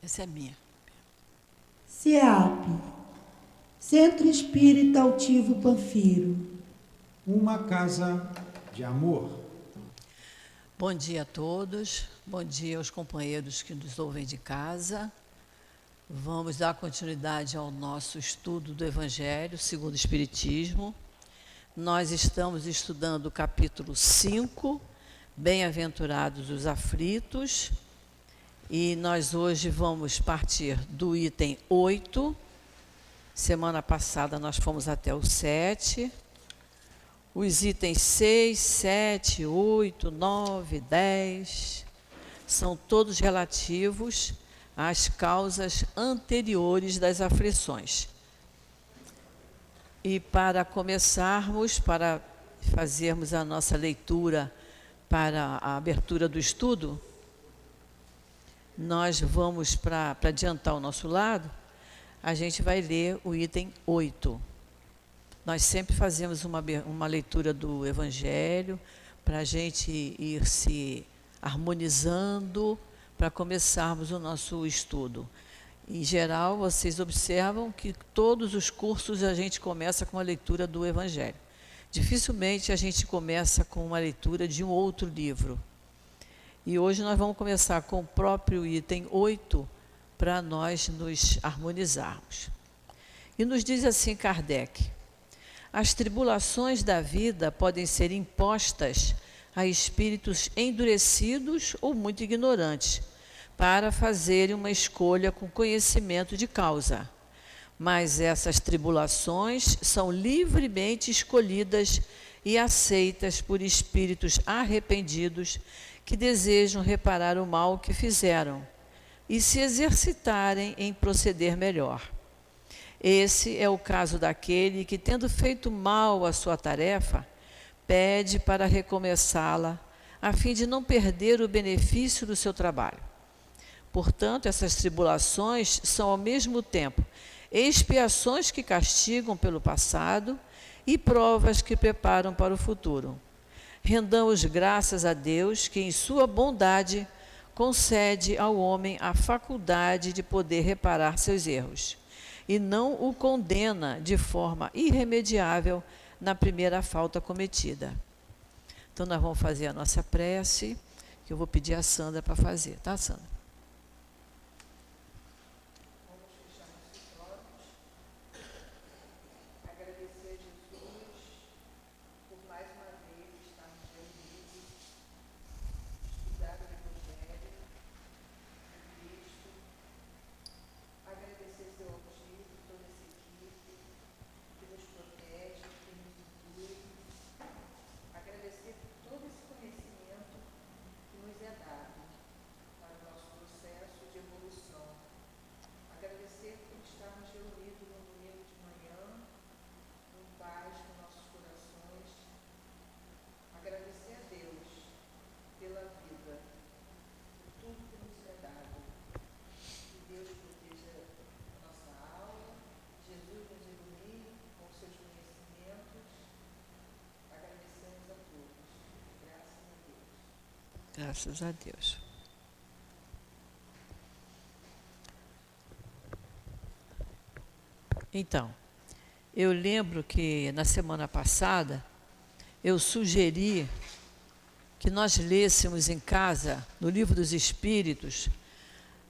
Essa é minha. CEAP, Centro Espírita Altivo Panfiro. Uma casa de amor. Bom dia a todos, bom dia aos companheiros que nos ouvem de casa. Vamos dar continuidade ao nosso estudo do Evangelho segundo o Espiritismo. Nós estamos estudando o capítulo 5, Bem-aventurados os aflitos, e nós hoje vamos partir do item 8. Semana passada nós fomos até o 7. Os itens 6, 7, 8, 9, 10 são todos relativos às causas anteriores das aflições. E para começarmos, para fazermos a nossa leitura para a abertura do estudo, nós vamos, para adiantar o nosso lado, a gente vai ler o item 8. Nós sempre fazemos uma leitura do Evangelho para a gente ir se harmonizando para começarmos o nosso estudo. Em geral, vocês observam que todos os cursos a gente começa com a leitura do Evangelho. Dificilmente a gente começa com uma leitura de um outro livro. E hoje nós vamos começar com o próprio item 8 para nós nos harmonizarmos. E nos diz assim Kardec: as tribulações da vida podem ser impostas a espíritos endurecidos ou muito ignorantes, para fazerem uma escolha com conhecimento de causa. Mas essas tribulações são livremente escolhidas e aceitas por espíritos arrependidos que desejam reparar o mal que fizeram e se exercitarem em proceder melhor. Esse é o caso daquele que, tendo feito mal à sua tarefa, pede para recomeçá-la, a fim de não perder o benefício do seu trabalho. Portanto, essas tribulações são ao mesmo tempo expiações que castigam pelo passado e provas que preparam para o futuro. Rendamos graças a Deus que, em sua bondade, concede ao homem a faculdade de poder reparar seus erros, e não o condena de forma irremediável na primeira falta cometida. Então, nós vamos fazer a nossa prece, que eu vou pedir a Sandra para fazer, tá, Sandra? Graças a Deus. Então, eu lembro que na semana passada eu sugeri que nós lêssemos em casa, no Livro dos Espíritos,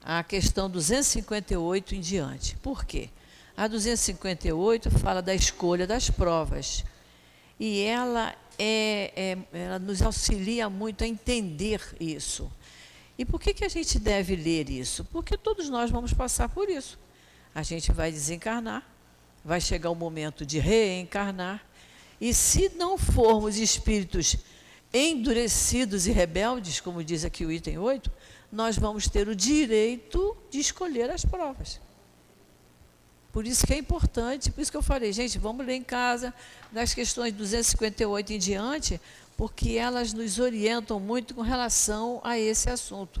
a questão 258 em diante. Por quê? A 258 fala da escolha das provas. E ela nos auxilia muito a entender isso. E por que a gente deve ler isso? Porque todos nós vamos passar por isso. A gente vai desencarnar, vai chegar o momento de reencarnar, e se não formos espíritos endurecidos e rebeldes, como diz aqui o item 8, nós vamos ter o direito de escolher as provas. Por isso que é importante, por isso que eu falei, gente, vamos ler em casa, nas questões 258 em diante, porque elas nos orientam muito com relação a esse assunto.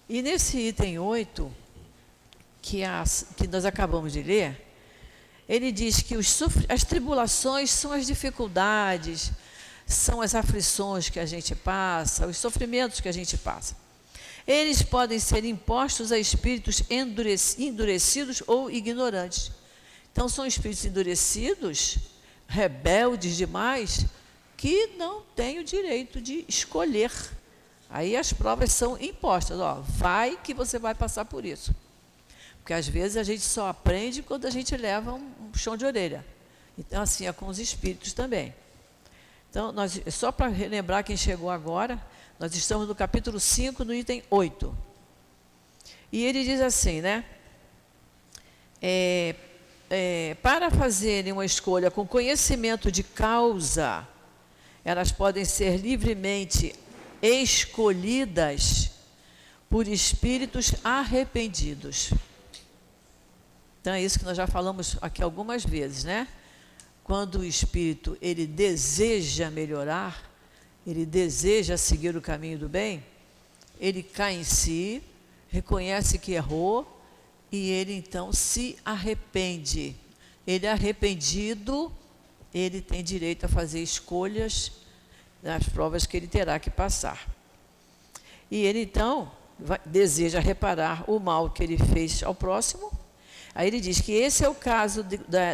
E nesse item 8, que nós acabamos de ler, ele diz que as tribulações são as dificuldades, são as aflições que a gente passa, os sofrimentos que a gente passa. Eles podem ser impostos a espíritos endurecidos ou ignorantes. Então, são espíritos endurecidos, rebeldes demais, que não têm o direito de escolher. Aí as provas são impostas. Vai que você vai passar por isso. Porque às vezes a gente só aprende quando a gente leva um puxão de orelha. Então, assim é com os espíritos também. Então, só para relembrar quem chegou agora, nós estamos no capítulo 5, no item 8. E ele diz assim, né? Para fazerem uma escolha com conhecimento de causa, elas podem ser livremente escolhidas por espíritos arrependidos. Então, é isso que nós já falamos aqui algumas vezes, né? Quando o espírito, ele deseja melhorar, ele deseja seguir o caminho do bem, ele cai em si, reconhece que errou e ele, então, se arrepende. Ele arrependido, ele tem direito a fazer escolhas nas provas que ele terá que passar. E ele, então, deseja reparar o mal que ele fez ao próximo. Aí ele diz que esse é o caso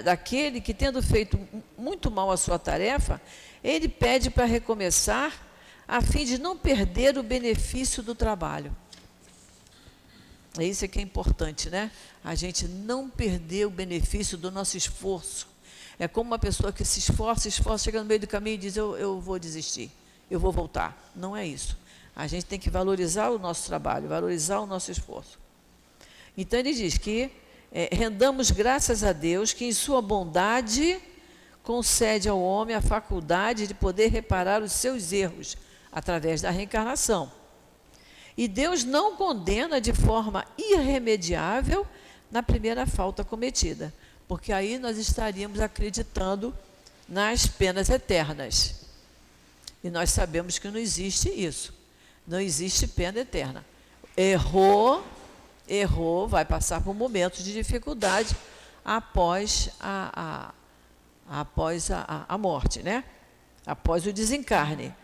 daquele que, tendo feito muito mal a sua tarefa, ele pede para recomeçar, a fim de não perder o benefício do trabalho. Isso é que é importante, né? A gente não perder o benefício do nosso esforço. É como uma pessoa que se esforça, chega no meio do caminho e diz, eu vou desistir, eu vou voltar. Não é isso. A gente tem que valorizar o nosso trabalho, valorizar o nosso esforço. Então, ele diz que rendamos graças a Deus que, em sua bondade, concede ao homem a faculdade de poder reparar os seus erros através da reencarnação. E Deus não condena de forma irremediável na primeira falta cometida, porque aí nós estaríamos acreditando nas penas eternas. E nós sabemos que não existe isso. Não existe pena eterna. Errou, vai passar por momentos de dificuldade após a morte, né? Após o desencarne.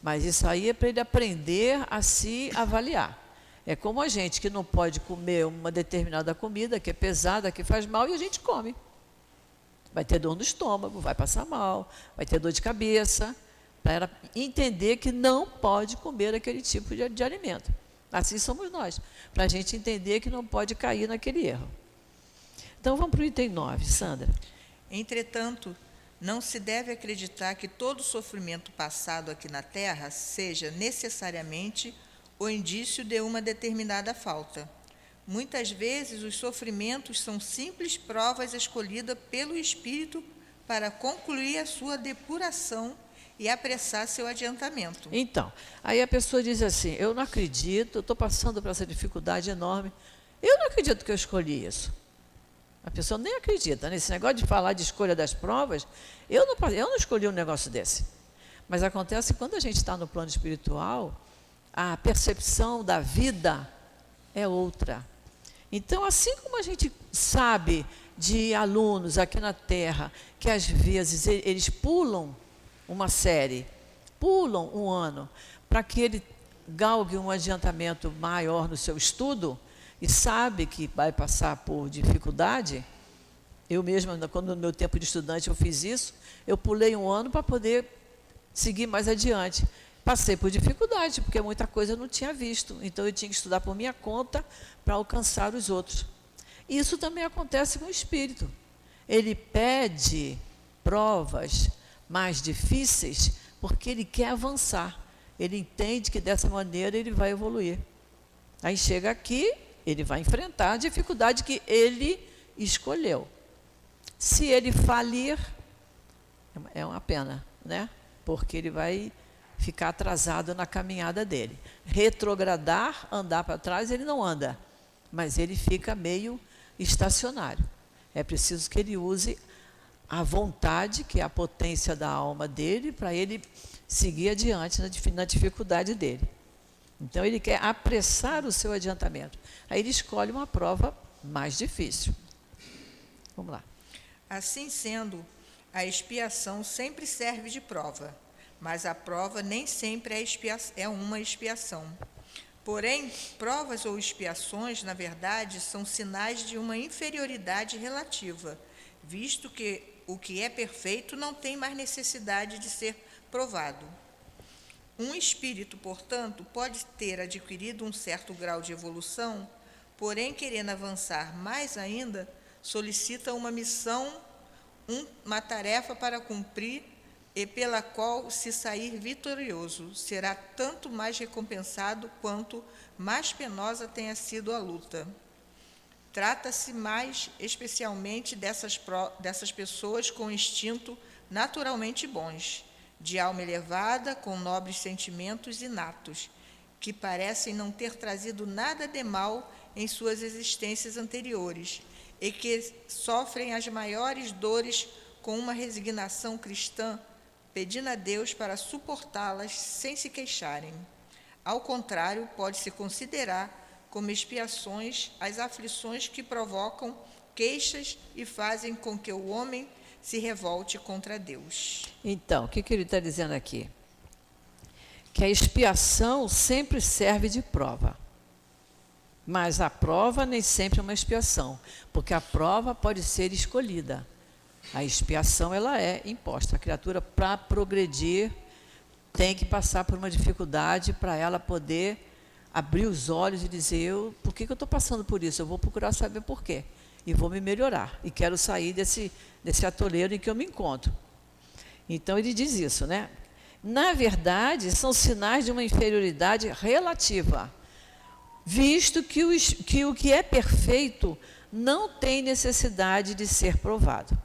Mas isso aí é para ele aprender a se avaliar. É como a gente que não pode comer uma determinada comida que é pesada, que faz mal, e a gente come. Vai ter dor no estômago, vai passar mal, vai ter dor de cabeça, para ela entender que não pode comer aquele tipo de alimento. Assim somos nós, para a gente entender que não pode cair naquele erro. Então, vamos para o item 9, Sandra. Entretanto, não se deve acreditar que todo sofrimento passado aqui na Terra seja necessariamente o indício de uma determinada falta. Muitas vezes, os sofrimentos são simples provas escolhidas pelo Espírito para concluir a sua depuração e apressar seu adiantamento. Então, aí a pessoa diz assim, eu não acredito, eu estou passando por essa dificuldade enorme, eu não acredito que eu escolhi isso. A pessoa nem acredita nesse negócio de falar de escolha das provas, eu não escolhi um negócio desse. Mas acontece que quando a gente está no plano espiritual, a percepção da vida é outra. Então, assim como a gente sabe de alunos aqui na Terra, que às vezes eles pulam uma série, pulam um ano, para que ele galgue um adiantamento maior no seu estudo, e sabe que vai passar por dificuldade. Eu mesma, quando no meu tempo de estudante eu fiz isso, eu pulei um ano para poder seguir mais adiante. Passei por dificuldade, porque muita coisa eu não tinha visto, então eu tinha que estudar por minha conta para alcançar os outros. Isso também acontece com o espírito. Ele pede provas mais difíceis porque ele quer avançar. Ele entende que dessa maneira ele vai evoluir. Aí chega aqui, ele vai enfrentar a dificuldade que ele escolheu. Se ele falir, é uma pena, né? Porque ele vai ficar atrasado na caminhada dele. Retrogradar, andar para trás, ele não anda, mas ele fica meio estacionário. É preciso que ele use a vontade, que é a potência da alma dele, para ele seguir adiante na dificuldade dele. Então, ele quer apressar o seu adiantamento. Aí ele escolhe uma prova mais difícil. Vamos lá. Assim sendo, a expiação sempre serve de prova, mas a prova nem sempre é uma expiação. Porém, provas ou expiações, na verdade, são sinais de uma inferioridade relativa, visto que o que é perfeito não tem mais necessidade de ser provado. Um espírito, portanto, pode ter adquirido um certo grau de evolução, porém, querendo avançar mais ainda, solicita uma missão, uma tarefa para cumprir e pela qual, se sair vitorioso, será tanto mais recompensado quanto mais penosa tenha sido a luta. Trata-se mais especialmente dessas pessoas com instinto naturalmente bons, de alma elevada, com nobres sentimentos inatos, que parecem não ter trazido nada de mal em suas existências anteriores e que sofrem as maiores dores com uma resignação cristã, pedindo a Deus para suportá-las sem se queixarem. Ao contrário, pode-se considerar como expiações as aflições que provocam queixas e fazem com que o homem se revolte contra Deus. Então, o que ele está dizendo aqui? Que a expiação sempre serve de prova. Mas a prova nem sempre é uma expiação, porque a prova pode ser escolhida. A expiação, ela é imposta. A criatura, para progredir, tem que passar por uma dificuldade para ela poder abrir os olhos e dizer, por que eu estou passando por isso? Eu vou procurar saber por quê. E vou me melhorar. E quero sair desse atoleiro em que eu me encontro. Então, ele diz isso, né? Na verdade, são sinais de uma inferioridade relativa, visto que o que é perfeito não tem necessidade de ser provado.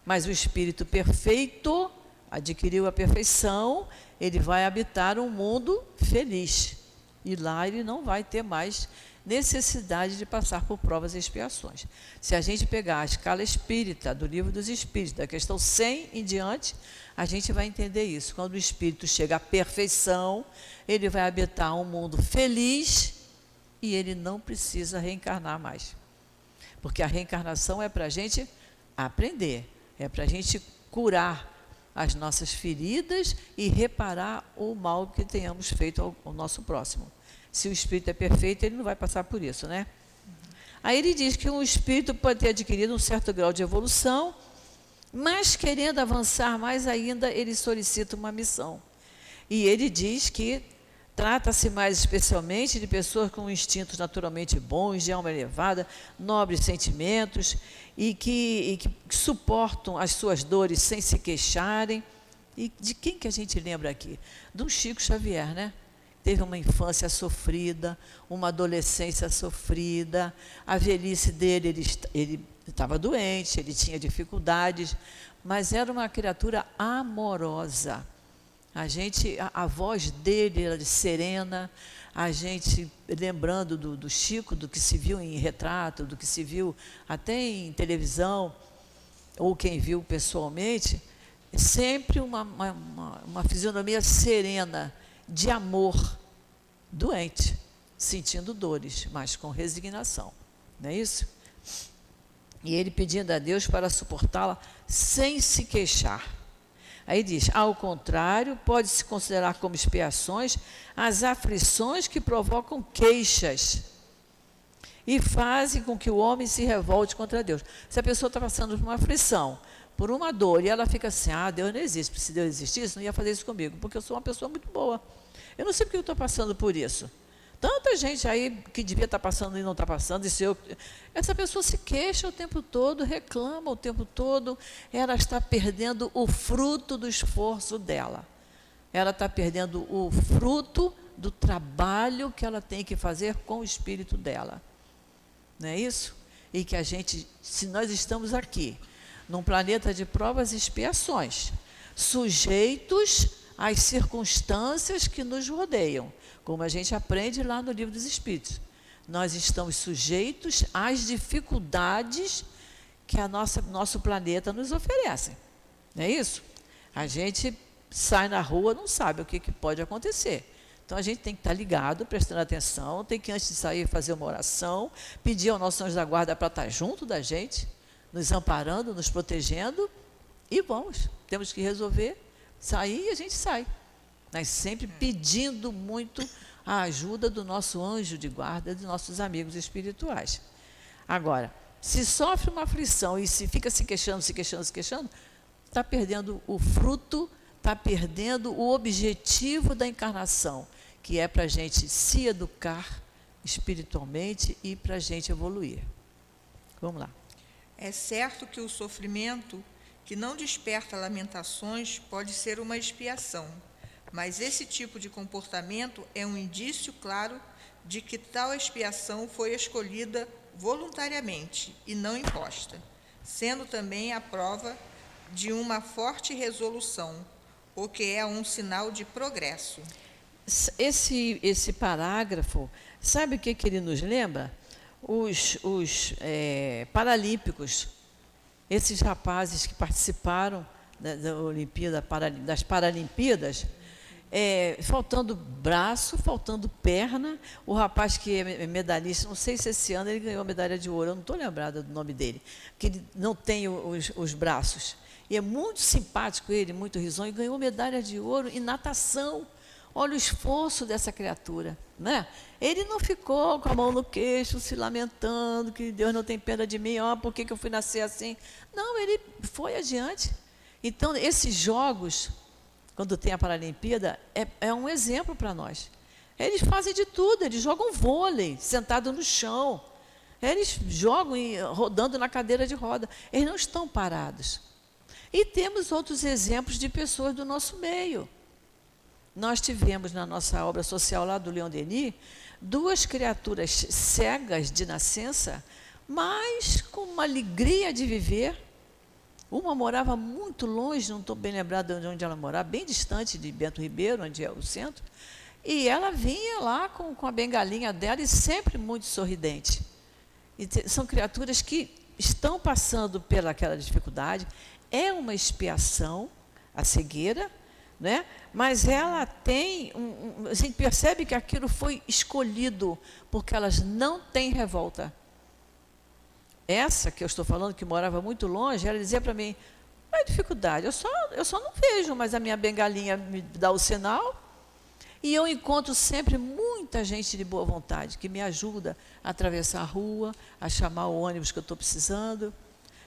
Mas o espírito perfeito adquiriu a perfeição, ele vai habitar um mundo feliz. E lá ele não vai ter mais necessidade de passar por provas e expiações. Se a gente pegar a escala espírita do Livro dos Espíritos, da questão 100 em diante, a gente vai entender isso. Quando o espírito chega à perfeição, ele vai habitar um mundo feliz e ele não precisa reencarnar mais. Porque a reencarnação é para a gente aprender, é para a gente curar as nossas feridas e reparar o mal que tenhamos feito ao nosso próximo. Se o espírito é perfeito, ele não vai passar por isso, né? Aí ele diz que um espírito pode ter adquirido um certo grau de evolução, mas querendo avançar mais ainda, ele solicita uma missão. E ele diz que trata-se mais especialmente de pessoas com instintos naturalmente bons, de alma elevada, nobres sentimentos, e que suportam as suas dores sem se queixarem. E de quem que a gente lembra aqui? Do Chico Xavier, né? Teve uma infância sofrida, uma adolescência sofrida, a velhice dele, ele estava doente, ele tinha dificuldades, mas era uma criatura amorosa. A voz dele era serena, a gente, lembrando do Chico, do que se viu em retrato, do que se viu até em televisão, ou quem viu pessoalmente, sempre uma fisionomia serena, de amor, doente, sentindo dores, mas com resignação. Não é isso? E ele pedindo a Deus para suportá-la sem se queixar. Aí diz, ao contrário, pode-se considerar como expiações as aflições que provocam queixas e fazem com que o homem se revolte contra Deus. Se a pessoa está passando por uma aflição, por uma dor, e ela fica assim, Deus não existe, se Deus existisse, não ia fazer isso comigo, porque eu sou uma pessoa muito boa. Eu não sei porque eu estou passando por isso. Tanta gente aí que devia estar passando e não está passando, essa pessoa se queixa o tempo todo, reclama o tempo todo, ela está perdendo o fruto do esforço dela. Ela está perdendo o fruto do trabalho que ela tem que fazer com o espírito dela. Não é isso? E que a gente, se nós estamos aqui, num planeta de provas e expiações, sujeitos às circunstâncias que nos rodeiam, como a gente aprende lá no Livro dos Espíritos. Nós estamos sujeitos às dificuldades que nosso planeta nos oferece. Não é isso? A gente sai na rua, não sabe o que pode acontecer. Então, a gente tem que estar ligado, prestando atenção, tem que, antes de sair, fazer uma oração, pedir ao nosso anjo da guarda para estar junto da gente, nos amparando, nos protegendo, e temos que resolver Sair, a gente sai. Mas sempre pedindo muito a ajuda do nosso anjo de guarda, dos nossos amigos espirituais. Agora, se sofre uma aflição e se fica se queixando, está perdendo o fruto, está perdendo o objetivo da encarnação, que é para a gente se educar espiritualmente e para a gente evoluir. Vamos lá. É certo que o sofrimento que não desperta lamentações pode ser uma expiação, mas esse tipo de comportamento é um indício claro de que tal expiação foi escolhida voluntariamente e não imposta, sendo também a prova de uma forte resolução, o que é um sinal de progresso. Esse parágrafo, sabe o que ele nos lembra? Os paralímpicos, esses rapazes que participaram das Paralimpíadas, faltando braço, faltando perna, o rapaz que é medalhista, não sei se esse ano ele ganhou a medalha de ouro, eu não estou lembrada do nome dele, que ele não tem os braços, e é muito simpático ele, muito risonho, e ganhou medalha de ouro em natação. Olha o esforço dessa criatura, né? Ele não ficou com a mão no queixo, se lamentando, que Deus não tem pena de mim, por que eu fui nascer assim? Não, ele foi adiante. Então, esses jogos, quando tem a Paralimpíada, é um exemplo para nós. Eles fazem de tudo, eles jogam vôlei, sentado no chão. Eles jogam rodando na cadeira de roda. Eles não estão parados. E temos outros exemplos de pessoas do nosso meio. Nós tivemos na nossa obra social lá do Leon Denis, 2 criaturas cegas de nascença, mas com uma alegria de viver. Uma morava muito longe, não estou bem lembrada de onde ela morava, bem distante de Bento Ribeiro, onde é o centro, e ela vinha lá com a bengalinha dela e sempre muito sorridente. E são criaturas que estão passando pelaquela dificuldade, é uma expiação, a cegueira, né? Mas ela tem, a gente percebe que aquilo foi escolhido, porque elas não têm revolta. Essa que eu estou falando, que morava muito longe, ela dizia para mim, não é dificuldade, eu só não vejo, mas a minha bengalinha me dá o sinal, e eu encontro sempre muita gente de boa vontade, que me ajuda a atravessar a rua, a chamar o ônibus que eu estou precisando.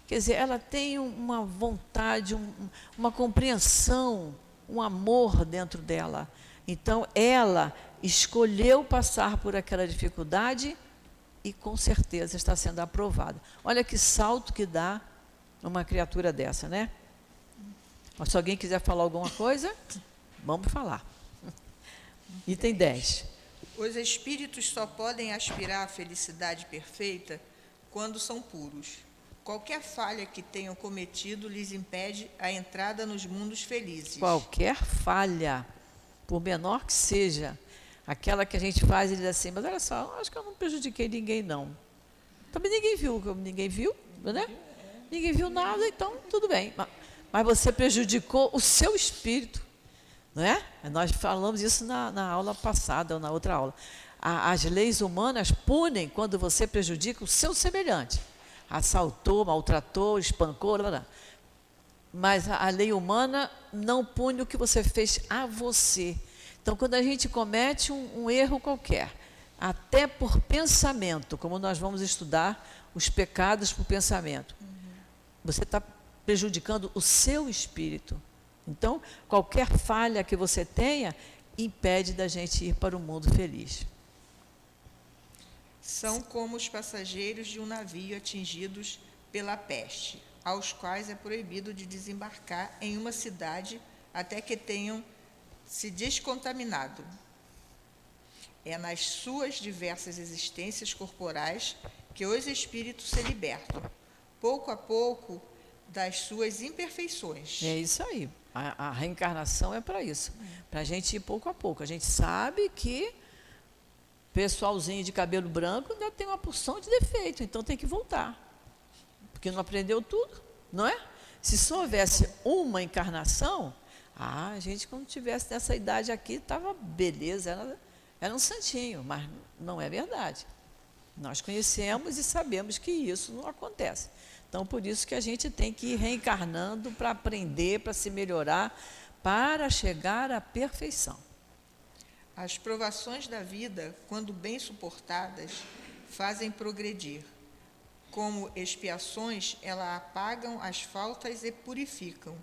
Quer dizer, ela tem uma vontade, uma compreensão, um amor dentro dela. Então, ela escolheu passar por aquela dificuldade e, com certeza, está sendo aprovada. Olha que salto que dá uma criatura dessa, né? Mas se alguém quiser falar alguma coisa, vamos falar. Item 10. Os espíritos só podem aspirar à felicidade perfeita quando são puros. Qualquer falha que tenham cometido lhes impede a entrada nos mundos felizes. Qualquer falha, por menor que seja, aquela que a gente faz e diz assim, mas olha só, acho que eu não prejudiquei ninguém, não. Também ninguém viu, né? Ninguém viu nada, então tudo bem. Mas você prejudicou o seu espírito, não é? Nós falamos isso na aula passada, ou na outra aula. As leis humanas punem quando você prejudica o seu semelhante. Assaltou, maltratou, espancou, mas a lei humana não pune o que você fez a você. Então, quando a gente comete um erro qualquer, até por pensamento, como nós vamos estudar os pecados por pensamento, você está prejudicando o seu espírito. Então, qualquer falha que você tenha, impede da gente ir para o mundo feliz. São como os passageiros de um navio atingidos pela peste, aos quais é proibido de desembarcar em uma cidade até que tenham se descontaminado. É nas suas diversas existências corporais que os espíritos se libertam, pouco a pouco, das suas imperfeições. É isso aí. A reencarnação é para isso, para a gente ir pouco a pouco. A gente sabe que pessoalzinho de cabelo branco ainda tem uma porção de defeito, então tem que voltar, porque não aprendeu tudo, não é? Se só houvesse uma encarnação, a gente quando tivesse nessa idade aqui, estava beleza, era um santinho, mas não é verdade. Nós conhecemos e sabemos que isso não acontece. Então, por isso que a gente tem que ir reencarnando para aprender, para se melhorar, para chegar à perfeição. As provações da vida, quando bem suportadas, fazem progredir. Como expiações, elas apagam as faltas e purificam.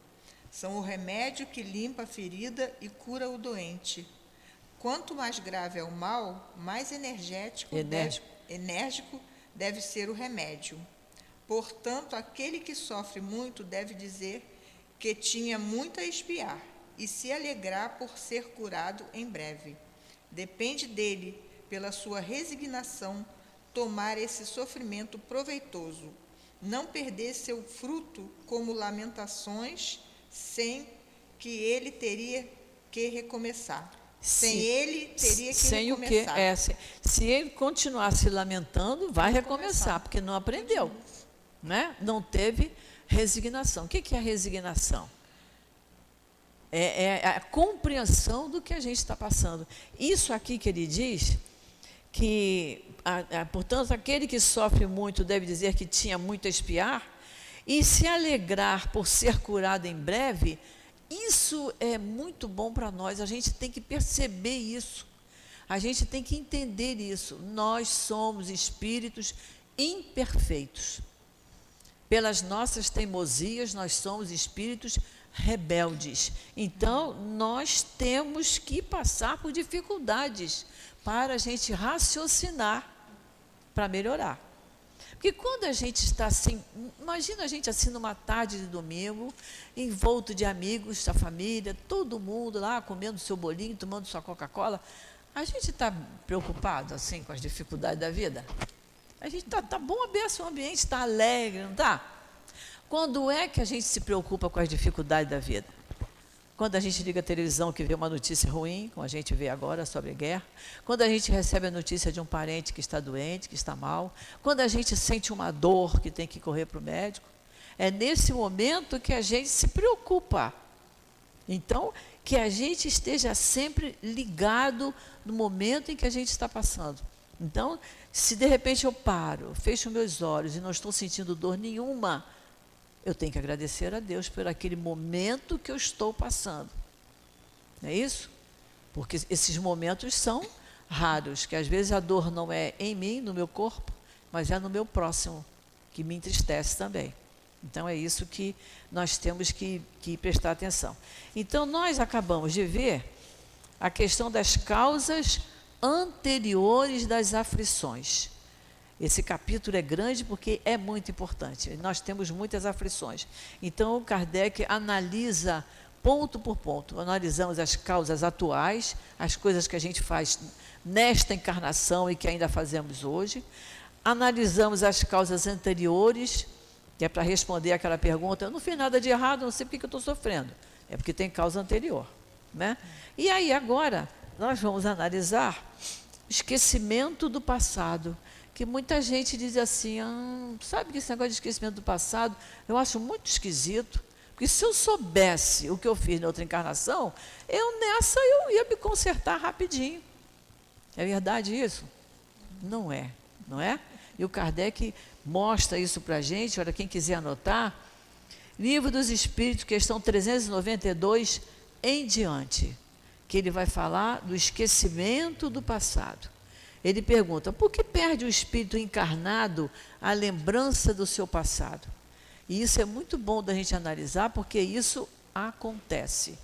São o remédio que limpa a ferida e cura o doente. Quanto mais grave é o mal, mais enérgico deve ser o remédio. Portanto, aquele que sofre muito deve dizer que tinha muito a expiar e se alegrar por ser curado em breve. Depende dele, pela sua resignação, tomar esse sofrimento proveitoso, não perder seu fruto como lamentações, sem que ele teria que recomeçar. Se ele continuar se lamentando, vai recomeçar, porque não aprendeu, né? Não teve resignação. O que é a resignação? É a compreensão do que a gente está passando. Isso aqui que ele diz, que, portanto, aquele que sofre muito deve dizer que tinha muito a expiar, e se alegrar por ser curado em breve. Isso é muito bom para nós, a gente tem que perceber isso, a gente tem que entender isso. Nós somos espíritos imperfeitos. Pelas nossas teimosias, nós somos espíritos rebeldes. Então, nós temos que passar por dificuldades para a gente raciocinar, para melhorar. Porque quando a gente está assim, imagina a gente assim numa tarde de domingo, envolto de amigos, da família, todo mundo lá comendo seu bolinho, tomando sua Coca-Cola. A gente está preocupado assim com as dificuldades da vida? A gente está bom, aberto, o ambiente está alegre, não está? Quando é que a gente se preocupa com as dificuldades da vida? Quando a gente liga a televisão que vê uma notícia ruim, como a gente vê agora sobre guerra. Quando a gente recebe a notícia de um parente que está doente, que está mal. Quando a gente sente uma dor que tem que correr para o médico. É nesse momento que a gente se preocupa. Então, que a gente esteja sempre ligado no momento em que a gente está passando. Então, se de repente eu paro, fecho meus olhos e não estou sentindo dor nenhuma, eu tenho que agradecer a Deus por aquele momento que eu estou passando. Não é isso? Porque esses momentos são raros, que às vezes a dor não é em mim, no meu corpo, mas é no meu próximo, que me entristece também. Então, é isso que nós temos que prestar atenção. Então, nós acabamos de ver a questão das causas anteriores das aflições. Esse capítulo é grande porque é muito importante. Nós temos muitas aflições. Então, Kardec analisa ponto por ponto. Analisamos as causas atuais, as coisas que a gente faz nesta encarnação e que ainda fazemos hoje. Analisamos as causas anteriores, que é para responder aquela pergunta: eu não fiz nada de errado, não sei por que eu estou sofrendo. É porque tem causa anterior, né? E aí, agora, nós vamos analisar o esquecimento do passado. Que muita gente diz assim, sabe que esse negócio de esquecimento do passado, eu acho muito esquisito, porque se eu soubesse o que eu fiz na outra encarnação, eu ia me consertar rapidinho. É verdade isso? Não é, não é? E o Kardec mostra isso para a gente, olha, quem quiser anotar, Livro dos Espíritos, questão 392 em diante, que ele vai falar do esquecimento do passado. Ele pergunta, por que perde o espírito encarnado a lembrança do seu passado? E isso é muito bom da gente analisar, porque isso acontece.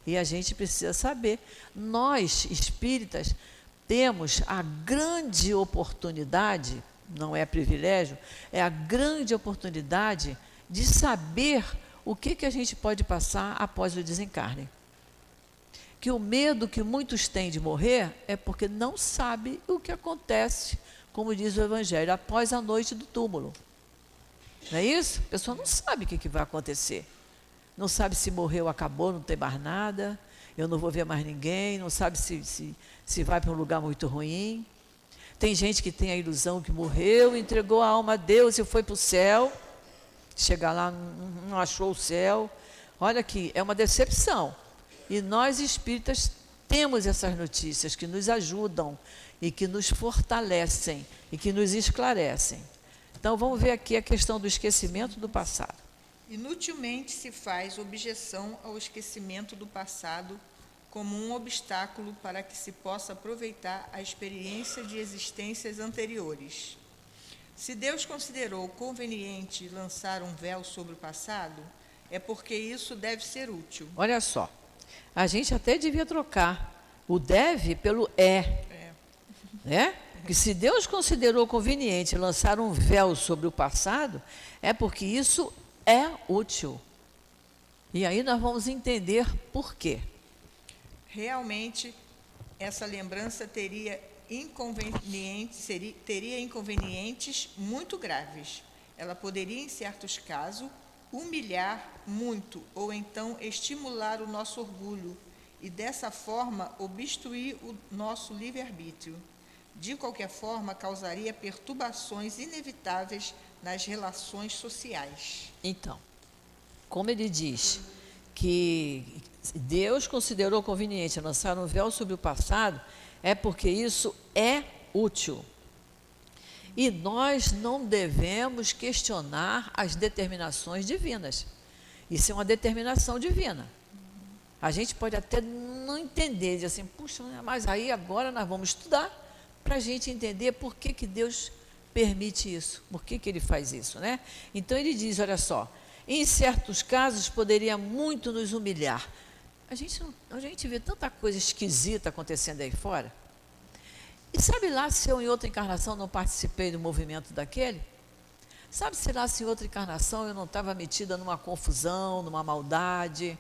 E a gente precisa saber. Nós, espíritas, temos a grande oportunidade, não é privilégio, é a grande oportunidade de saber o que a gente pode passar após o desencarne. Que o medo que muitos têm de morrer é porque não sabe o que acontece, como diz o Evangelho, após a noite do túmulo. Não é isso? A pessoa não sabe o que vai acontecer. Não sabe se morreu, acabou, não tem mais nada, eu não vou ver mais ninguém, não sabe se vai para um lugar muito ruim. Tem gente que tem a ilusão que morreu, entregou a alma a Deus e foi para o céu. Chegar lá, não achou o céu. Olha aqui, é uma decepção. E nós, espíritas, temos essas notícias que nos ajudam e que nos fortalecem e que nos esclarecem. Então, vamos ver aqui a questão do esquecimento do passado. Inutilmente se faz objeção ao esquecimento do passado como um obstáculo para que se possa aproveitar a experiência de existências anteriores. Se Deus considerou conveniente lançar um véu sobre o passado, é porque isso deve ser útil. Olha só, a gente até devia trocar o deve pelo é, né? Que se Deus considerou conveniente lançar um véu sobre o passado, é porque isso é útil. E aí nós vamos entender por quê. Realmente, essa lembrança teria inconvenientes muito graves. Ela poderia, em certos casos, humilhar muito ou então estimular o nosso orgulho e, dessa forma, obstruir o nosso livre-arbítrio. De qualquer forma, causaria perturbações inevitáveis nas relações sociais. Então, como ele diz que Deus considerou conveniente lançar um véu sobre o passado, é porque isso é útil. E nós não devemos questionar as determinações divinas. Isso é uma determinação divina. A gente pode até não entender, dizer assim, puxa, mas aí agora nós vamos estudar para a gente entender por que, que Deus permite isso, por que, que Ele faz isso, né? Então ele diz, olha só, em certos casos poderia muito nos humilhar. A gente vê tanta coisa esquisita acontecendo aí fora. E sabe lá se eu em outra encarnação não participei do movimento daquele? Sabe se lá se em outra encarnação eu não estava metida numa confusão, numa maldade,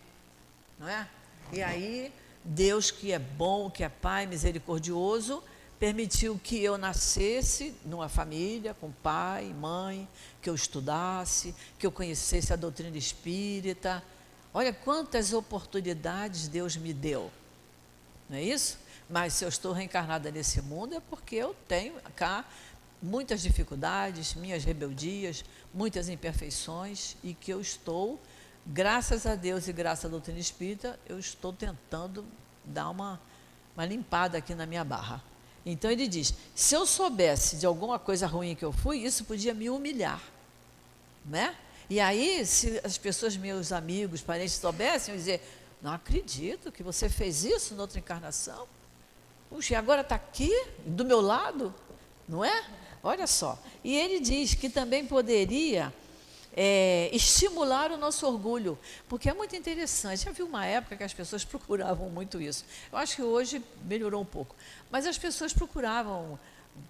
não é? E aí Deus, que é bom, que é Pai misericordioso, permitiu que eu nascesse numa família com pai, mãe, que eu estudasse, que eu conhecesse a doutrina espírita. Olha quantas oportunidades Deus me deu, não é isso? Mas se eu estou reencarnada nesse mundo é porque eu tenho cá muitas dificuldades, minhas rebeldias, muitas imperfeições e que eu estou, graças a Deus e graças à doutrina espírita, eu estou tentando dar uma limpada aqui na minha barra. Então ele diz, se eu soubesse de alguma coisa ruim que eu fui, isso podia me humilhar, né? E aí, se as pessoas, meus amigos, parentes soubessem, eu dizer, não acredito que você fez isso na outra encarnação. Puxa, e agora está aqui, do meu lado, não é? Olha só. E ele diz que também poderia estimular o nosso orgulho, porque é muito interessante. Já viu uma época que as pessoas procuravam muito isso. Eu acho que hoje melhorou um pouco. Mas as pessoas procuravam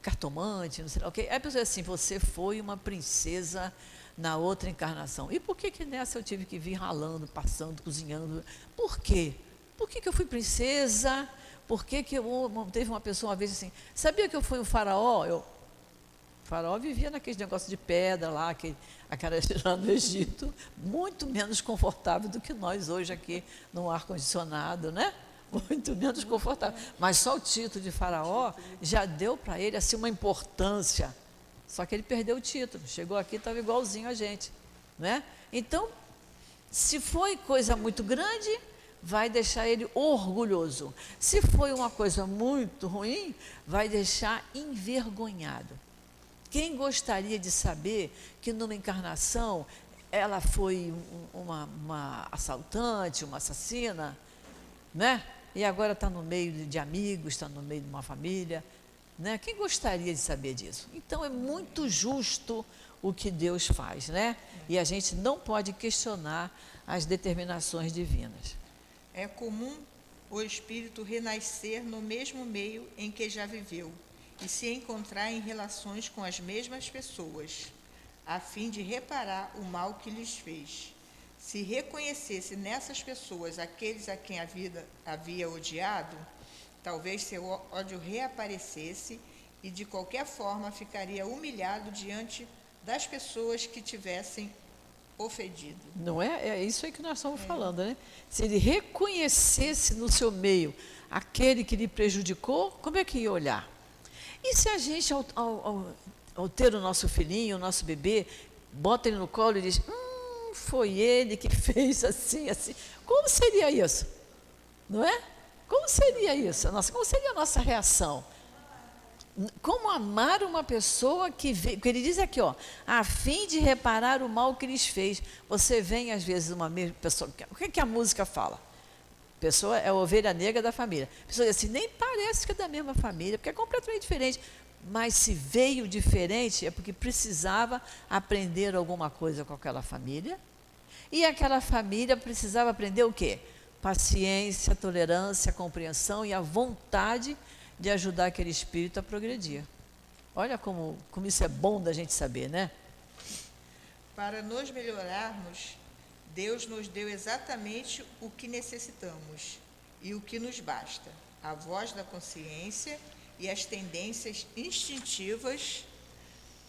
cartomante, não sei lá o quê. Aí a pessoa assim, você foi uma princesa na outra encarnação. E por que que nessa eu tive que vir ralando, passando, cozinhando? Por quê? Por que que eu fui princesa? Por que que teve uma pessoa uma vez assim, sabia que eu fui um faraó? O faraó vivia naquele negócio de pedra lá, aquela lá no Egito, muito menos confortável do que nós hoje aqui no ar-condicionado, né? Muito menos confortável. Mas só o título de faraó já deu para ele assim uma importância. Só que ele perdeu o título, chegou aqui e estava igualzinho a gente, né? Então, se foi coisa muito grande, vai deixar ele orgulhoso. Se foi uma coisa muito ruim, vai deixar envergonhado. Quem gostaria de saber que numa encarnação ela foi uma assaltante, uma assassina, né? E agora está no meio de amigos, está no meio de uma família, né? Quem gostaria de saber disso? Então é muito justo o que Deus faz, né? E a gente não pode questionar as determinações divinas. É comum o espírito renascer no mesmo meio em que já viveu e se encontrar em relações com as mesmas pessoas, a fim de reparar o mal que lhes fez. Se reconhecesse nessas pessoas aqueles a quem a vida havia odiado, talvez seu ódio reaparecesse e, de qualquer forma, ficaria humilhado diante das pessoas que tivessem ofendido. Não é? É isso aí que nós estamos falando, né? Se ele reconhecesse no seu meio aquele que lhe prejudicou, como é que ia olhar? E se a gente, ao ter o nosso filhinho, o nosso bebê, bota ele no colo e diz, foi ele que fez assim, assim. Como seria isso? Não é? Como seria isso? Como seria a nossa reação? Como amar uma pessoa que vê, porque ele diz aqui, ó, a fim de reparar o mal que lhes fez. Você vem, às vezes, uma mesma pessoa, o que a música fala? A pessoa é a ovelha negra da família. A pessoa diz assim, nem parece que é da mesma família, porque é completamente diferente. Mas se veio diferente, é porque precisava aprender alguma coisa com aquela família. E aquela família precisava aprender o quê? Paciência, tolerância, compreensão e a vontade de ajudar aquele espírito a progredir. Olha como isso é bom da gente saber, né? Para nos melhorarmos, Deus nos deu exatamente o que necessitamos e o que nos basta: a voz da consciência e as tendências instintivas,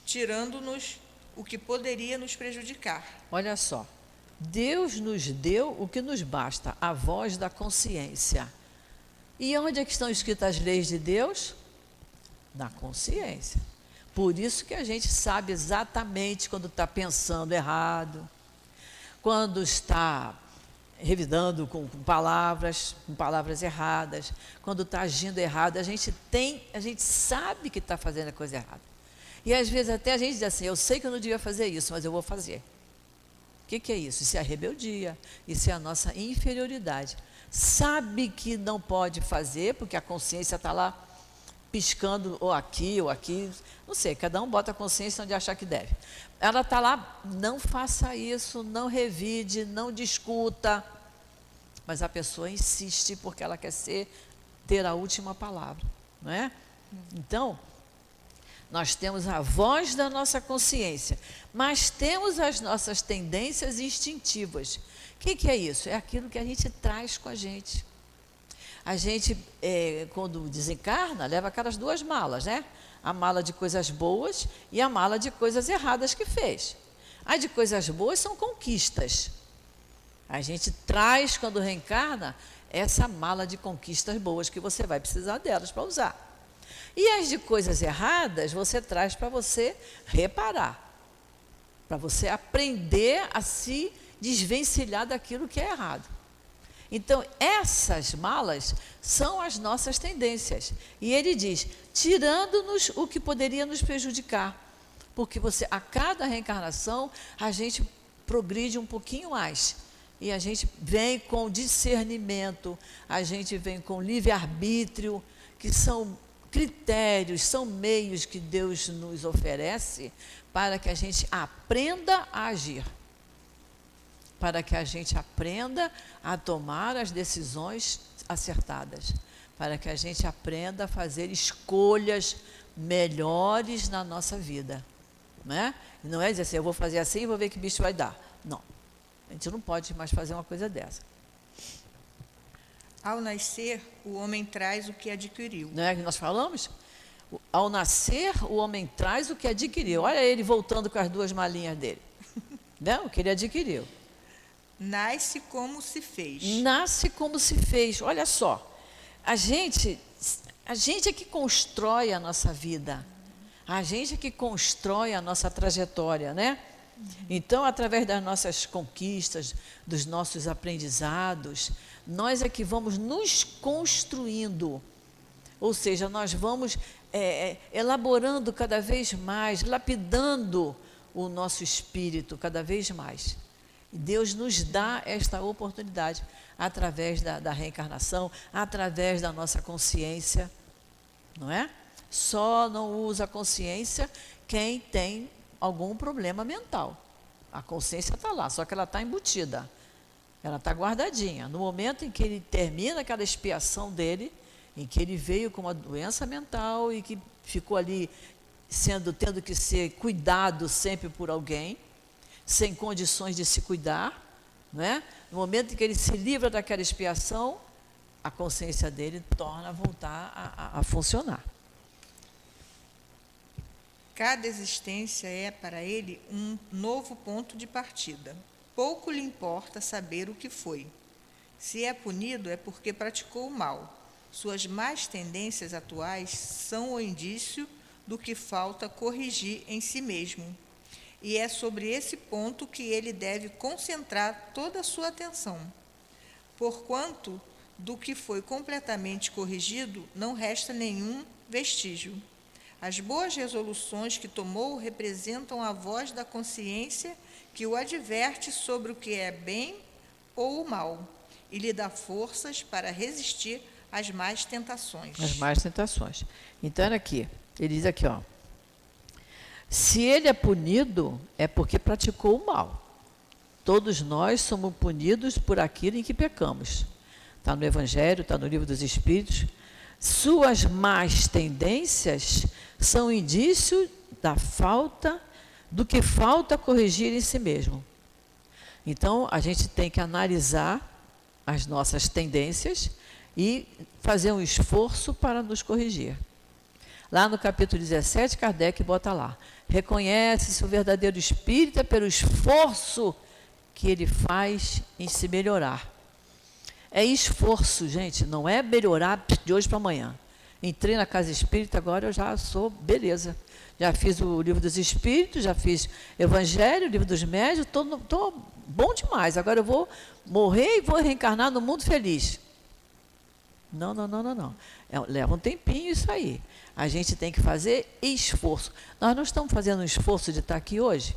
tirando-nos o que poderia nos prejudicar. Olha só, Deus nos deu o que nos basta, a voz da consciência. E onde é que estão escritas as leis de Deus? Na consciência. Por isso que a gente sabe exatamente quando está pensando errado, quando está revidando com palavras erradas, quando está agindo errado, a gente sabe que está fazendo a coisa errada. E às vezes até a gente diz assim, eu sei que eu não devia fazer isso, mas eu vou fazer. O que é isso? Isso é a rebeldia, isso é a nossa inferioridade. Sabe que não pode fazer, porque a consciência está lá piscando ou aqui, não sei, cada um bota a consciência onde achar que deve. Ela está lá, não faça isso, não revide, não discuta, mas a pessoa insiste porque ela quer ter a última palavra, não é? Então, nós temos a voz da nossa consciência, mas temos as nossas tendências instintivas. O que é isso? É aquilo que a gente traz com a gente. A gente, quando desencarna, leva aquelas duas malas, né? A mala de coisas boas e a mala de coisas erradas que fez. A de coisas boas são conquistas. A gente traz, quando reencarna, essa mala de conquistas boas, que você vai precisar delas para usar. E as de coisas erradas, você traz para você reparar, para você aprender a se desvencilhar daquilo que é errado. Então, essas malas são as nossas tendências. E ele diz, tirando-nos o que poderia nos prejudicar. Porque a cada reencarnação, a gente progride um pouquinho mais. E a gente vem com discernimento, a gente vem com livre-arbítrio, que são critérios, são meios que Deus nos oferece para que a gente aprenda a agir. Para que a gente aprenda a tomar as decisões acertadas, para que a gente aprenda a fazer escolhas melhores na nossa vida, né? Não é dizer assim, eu vou fazer assim e vou ver que bicho vai dar. Não, a gente não pode mais fazer uma coisa dessa. Ao nascer, o homem traz o que adquiriu. Não é que nós falamos? Ao nascer, o homem traz o que adquiriu. Olha ele voltando com as duas malinhas dele. Não, o que ele adquiriu. Nasce como se fez. Nasce como se fez. Olha só, a gente é que constrói a nossa vida. A gente é que constrói a nossa trajetória, né? Então, através das nossas conquistas, dos nossos aprendizados, nós é que vamos nos construindo. Ou seja, nós vamos elaborando cada vez mais, lapidando o nosso espírito cada vez mais. Deus nos dá esta oportunidade através da reencarnação, através da nossa consciência, não é? Só não usa a consciência quem tem algum problema mental. A consciência está lá, só que ela está embutida, ela está guardadinha. No momento em que ele termina aquela expiação dele, em que ele veio com uma doença mental e que ficou ali tendo que ser cuidado sempre por alguém, sem condições de se cuidar, né? No momento em que ele se livra daquela expiação, a consciência dele torna a voltar a funcionar. Cada existência é para ele um novo ponto de partida. Pouco lhe importa saber o que foi. Se é punido, é porque praticou o mal. Suas más tendências atuais são o indício do que falta corrigir em si mesmo. E é sobre esse ponto que ele deve concentrar toda a sua atenção. Porquanto, do que foi completamente corrigido, não resta nenhum vestígio. As boas resoluções que tomou representam a voz da consciência que o adverte sobre o que é bem ou o mal e lhe dá forças para resistir às más tentações. As más tentações. Então, olha aqui, ele diz aqui, ó, se ele é punido, é porque praticou o mal. Todos nós somos punidos por aquilo em que pecamos. Está no Evangelho, está no Livro dos Espíritos. Suas más tendências são indício do que falta corrigir em si mesmo. Então, a gente tem que analisar as nossas tendências e fazer um esforço para nos corrigir. Lá no capítulo 17, Kardec bota lá, reconhece-se o verdadeiro espírita pelo esforço que ele faz em se melhorar. É esforço, gente, não é melhorar de hoje para amanhã. Entrei na casa espírita, agora eu já sou, beleza. Já fiz o Livro dos Espíritos, já fiz Evangelho, Livro dos Médiuns, estou bom demais. Agora eu vou morrer e vou reencarnar no mundo feliz. Não. Leva um tempinho isso aí. A gente tem que fazer esforço. Nós não estamos fazendo um esforço de estar aqui hoje,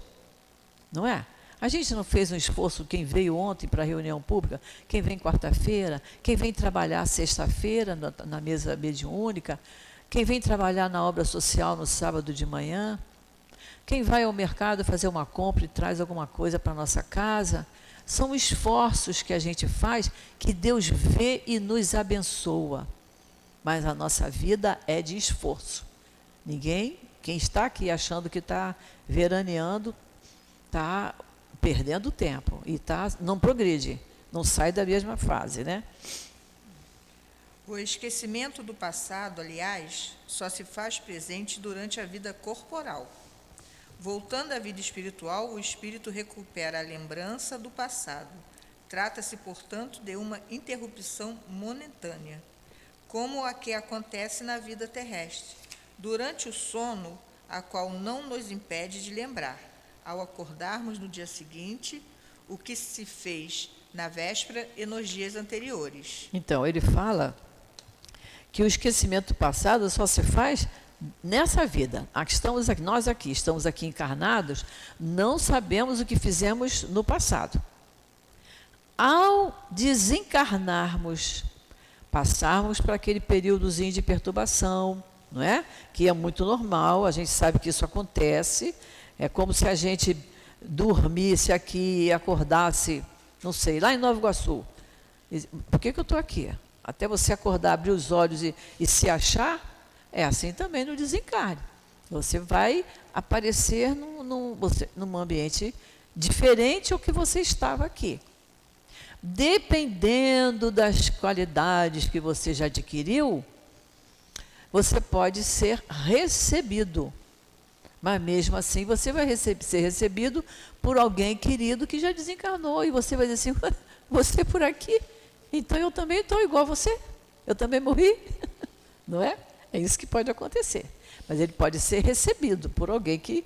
não é? A gente não fez um esforço, quem veio ontem para a reunião pública, quem vem quarta-feira, quem vem trabalhar sexta-feira na mesa mediúnica, quem vem trabalhar na obra social no sábado de manhã, quem vai ao mercado fazer uma compra e traz alguma coisa para a nossa casa. São esforços que a gente faz que Deus vê e nos abençoa. Mas a nossa vida é de esforço. Quem está aqui achando que está veraneando, está perdendo tempo e não progride, não sai da mesma fase, né? O esquecimento do passado, aliás, só se faz presente durante a vida corporal. Voltando à vida espiritual, o espírito recupera a lembrança do passado. Trata-se, portanto, de uma interrupção momentânea, como a que acontece na vida terrestre, durante o sono, a qual não nos impede de lembrar, ao acordarmos no dia seguinte, o que se fez na véspera e nos dias anteriores. Então, ele fala que o esquecimento do passado só se faz nessa vida. Nós estamos aqui encarnados, não sabemos o que fizemos no passado. Ao desencarnarmos, passarmos para aquele períodozinho de perturbação, não é? Que é muito normal, a gente sabe que isso acontece. É como se a gente dormisse aqui e acordasse, não sei, lá em Nova Iguaçu. Por que eu estou aqui? Até você acordar, abrir os olhos e se achar, é assim também no desencarne. Você vai aparecer num ambiente diferente ao que você estava aqui. Dependendo das qualidades que você já adquiriu, você pode ser recebido. Mas mesmo assim você vai ser recebido por alguém querido que já desencarnou. E você vai dizer assim, você por aqui? Então eu também estou igual a você. Eu também morri. Não é? É isso que pode acontecer. Mas ele pode ser recebido por alguém que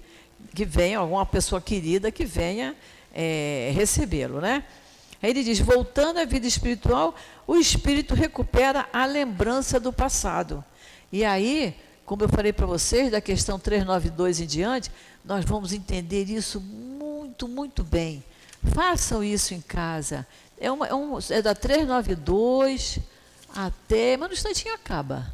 venha, alguma pessoa querida que venha recebê-lo, né? Aí ele diz, voltando à vida espiritual, o espírito recupera a lembrança do passado. E aí, como eu falei para vocês, da questão 392 em diante, nós vamos entender isso muito, muito bem. Façam isso em casa. É da 392 até, mas no instantinho acaba,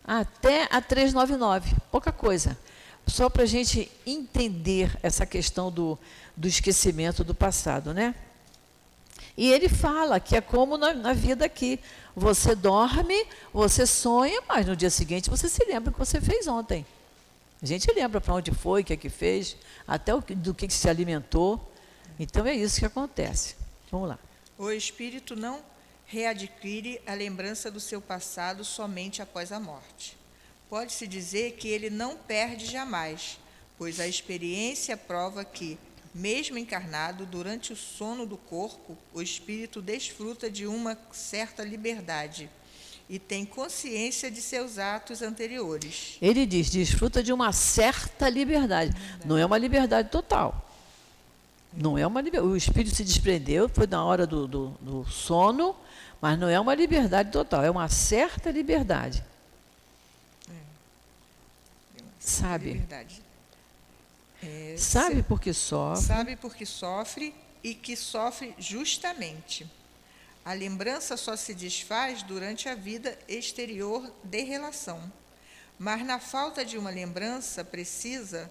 até a 399, pouca coisa. Só para a gente entender essa questão do esquecimento do passado, né? E ele fala que é como na vida aqui. Você dorme, você sonha, mas no dia seguinte você se lembra o que você fez ontem. A gente lembra para onde foi, o que é que fez, até do que se alimentou. Então é isso que acontece. Vamos lá. O espírito não readquire a lembrança do seu passado somente após a morte. Pode-se dizer que ele não perde jamais, pois a experiência prova que, mesmo encarnado, durante o sono do corpo, o espírito desfruta de uma certa liberdade e tem consciência de seus atos anteriores. Ele diz, desfruta de uma certa liberdade. Não é uma liberdade total. Não é uma liberdade. O espírito se desprendeu, foi na hora do sono, mas não é uma liberdade total, é uma certa liberdade. Sabe. Verdade. Sabe por que sofre. Sabe por que sofre e que sofre justamente. A lembrança só se desfaz durante a vida exterior de relação. Mas na falta de uma lembrança precisa,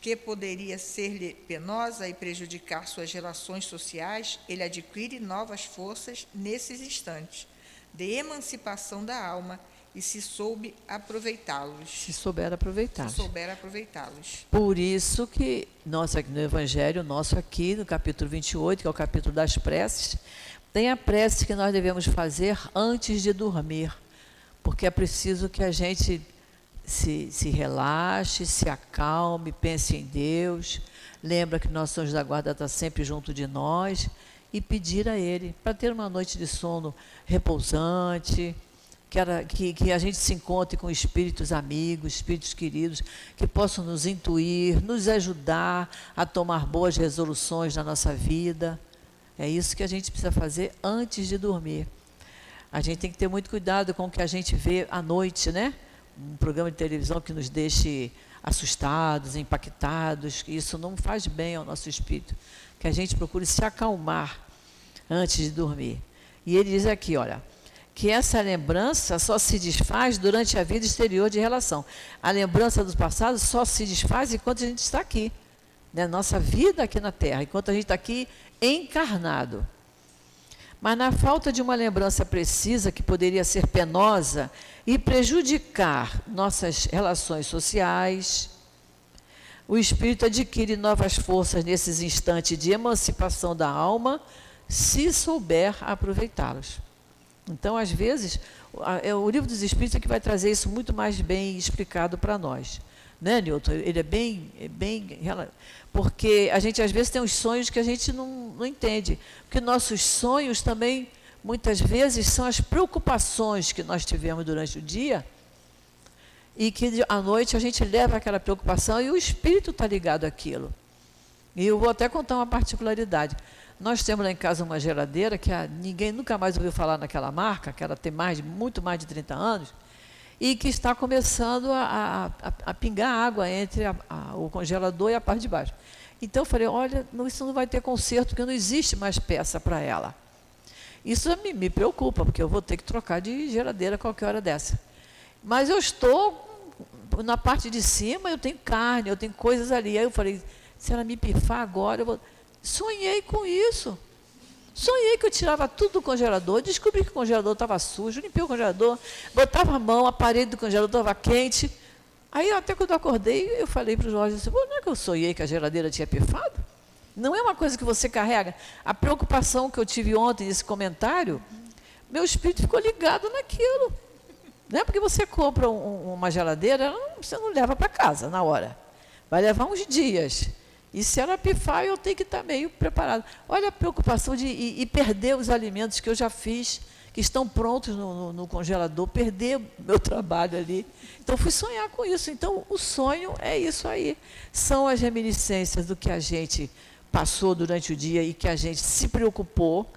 que poderia ser-lhe penosa e prejudicar suas relações sociais, ele adquire novas forças nesses instantes de emancipação da alma e se souber aproveitá-los. Se souber aproveitá-los. Se souber aproveitá-los. Por isso que nós aqui no Evangelho, nosso aqui no capítulo 28, que é o capítulo das preces, tem a prece que nós devemos fazer antes de dormir, porque é preciso que a gente se relaxe, se acalme, pense em Deus, lembra que nosso anjo da guarda está sempre junto de nós e pedir a Ele para ter uma noite de sono repousante, que a gente se encontre com espíritos amigos, espíritos queridos, que possam nos intuir, nos ajudar a tomar boas resoluções na nossa vida. É isso que a gente precisa fazer antes de dormir. A gente tem que ter muito cuidado com o que a gente vê à noite, né? Um programa de televisão que nos deixe assustados, impactados, que isso não faz bem ao nosso espírito. Que a gente procure se acalmar antes de dormir. E ele diz aqui, olha, que essa lembrança só se desfaz durante a vida exterior de relação. A lembrança do passado só se desfaz enquanto a gente está aqui, né? Nossa vida aqui na Terra, enquanto a gente está aqui encarnado. Mas na falta de uma lembrança precisa, que poderia ser penosa e prejudicar nossas relações sociais, o espírito adquire novas forças nesses instantes de emancipação da alma, se souber aproveitá-los. Então, às vezes, o Livro dos Espíritos é que vai trazer isso muito mais bem explicado para nós. Né, Newton? Ele é bem... Porque a gente, às vezes, tem uns sonhos que a gente não entende. Porque nossos sonhos também, muitas vezes, são as preocupações que nós tivemos durante o dia e que, à noite, a gente leva aquela preocupação e o espírito está ligado àquilo. E eu vou até contar uma particularidade. Nós temos lá em casa uma geladeira que ninguém nunca mais ouviu falar naquela marca, que ela tem muito mais de 30 anos, e que está começando a pingar água entre o congelador e a parte de baixo. Então eu falei, olha, isso não vai ter conserto, porque não existe mais peça para ela. Isso me preocupa, porque eu vou ter que trocar de geladeira a qualquer hora dessa. Mas eu estou, na parte de cima, eu tenho carne, eu tenho coisas ali. Aí eu falei, se ela me pifar agora, eu vou... Sonhei com isso. Sonhei que eu tirava tudo do congelador, descobri que o congelador estava sujo, limpei o congelador, botava a mão, a parede do congelador estava quente. Aí, até quando eu acordei, eu falei para o Jorge, assim, não é que eu sonhei que a geladeira tinha pifado? Não é uma coisa que você carrega. A preocupação que eu tive ontem nesse comentário, meu espírito ficou ligado naquilo. Não é porque você compra uma geladeira, você não leva para casa na hora. Vai levar uns dias. E se ela pifar, eu tenho que estar meio preparado. Olha a preocupação de perder os alimentos que eu já fiz, que estão prontos no congelador, perder meu trabalho ali. Então, fui sonhar com isso. Então, o sonho é isso aí. São as reminiscências do que a gente passou durante o dia e que a gente se preocupou.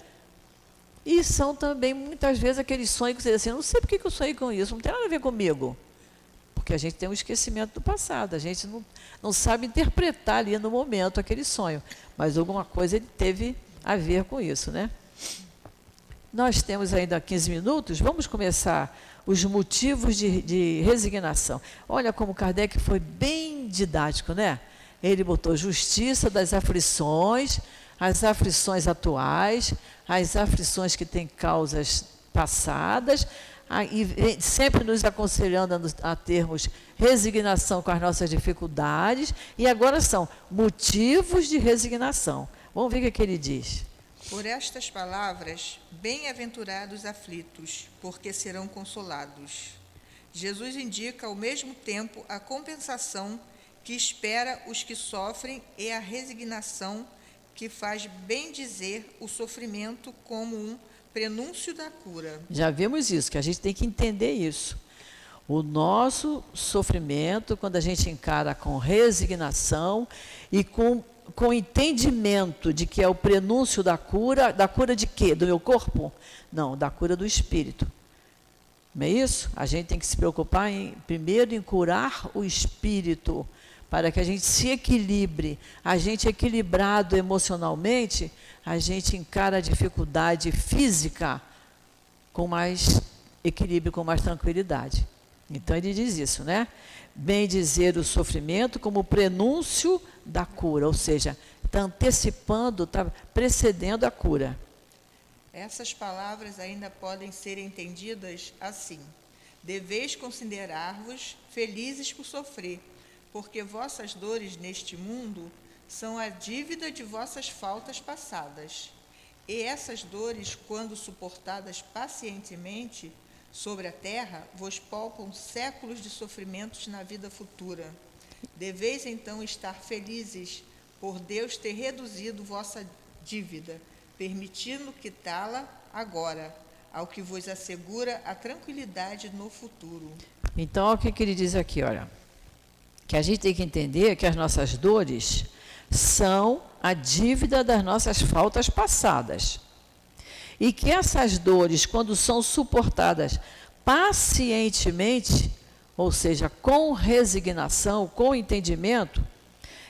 E são também, muitas vezes, aqueles sonhos que você diz assim, não sei por que eu sonhei com isso, não tem nada a ver comigo. Porque a gente tem um esquecimento do passado, a gente não sabe interpretar ali no momento aquele sonho, mas alguma coisa ele teve a ver com isso, né? Nós temos ainda 15 minutos, vamos começar os motivos de resignação. Olha como Kardec foi bem didático, né? Ele botou justiça das aflições, as aflições atuais, as aflições que têm causas passadas, e sempre nos aconselhando a termos resignação com as nossas dificuldades, e agora são motivos de resignação. Vamos ver o que ele diz. Por estas palavras, bem-aventurados aflitos, porque serão consolados. Jesus indica ao mesmo tempo a compensação que espera os que sofrem e a resignação que faz bem dizer o sofrimento como um prenúncio da cura. Já vimos isso, que a gente tem que entender isso. O nosso sofrimento, quando a gente encara com resignação e com entendimento de que é o prenúncio da cura de quê? Do meu corpo? Não, da cura do espírito. Não é isso? A gente tem que se preocupar primeiro em curar o espírito, para que a gente se equilibre. A gente equilibrado emocionalmente, a gente encara a dificuldade física com mais equilíbrio, com mais tranquilidade. Então ele diz isso, né? Bem dizer o sofrimento como prenúncio da cura, ou seja, está antecipando, está precedendo a cura. Essas palavras ainda podem ser entendidas assim: deveis considerar-vos felizes por sofrer, porque vossas dores neste mundo são a dívida de vossas faltas passadas. E essas dores, quando suportadas pacientemente sobre a terra, vos poupam séculos de sofrimentos na vida futura. Deveis então estar felizes por Deus ter reduzido vossa dívida, permitindo quitá-la agora, ao que vos assegura a tranquilidade no futuro. Então, olha o que ele diz aqui, olha. Que a gente tem que entender que as nossas dores são a dívida das nossas faltas passadas. E que essas dores, quando são suportadas pacientemente, ou seja, com resignação, com entendimento,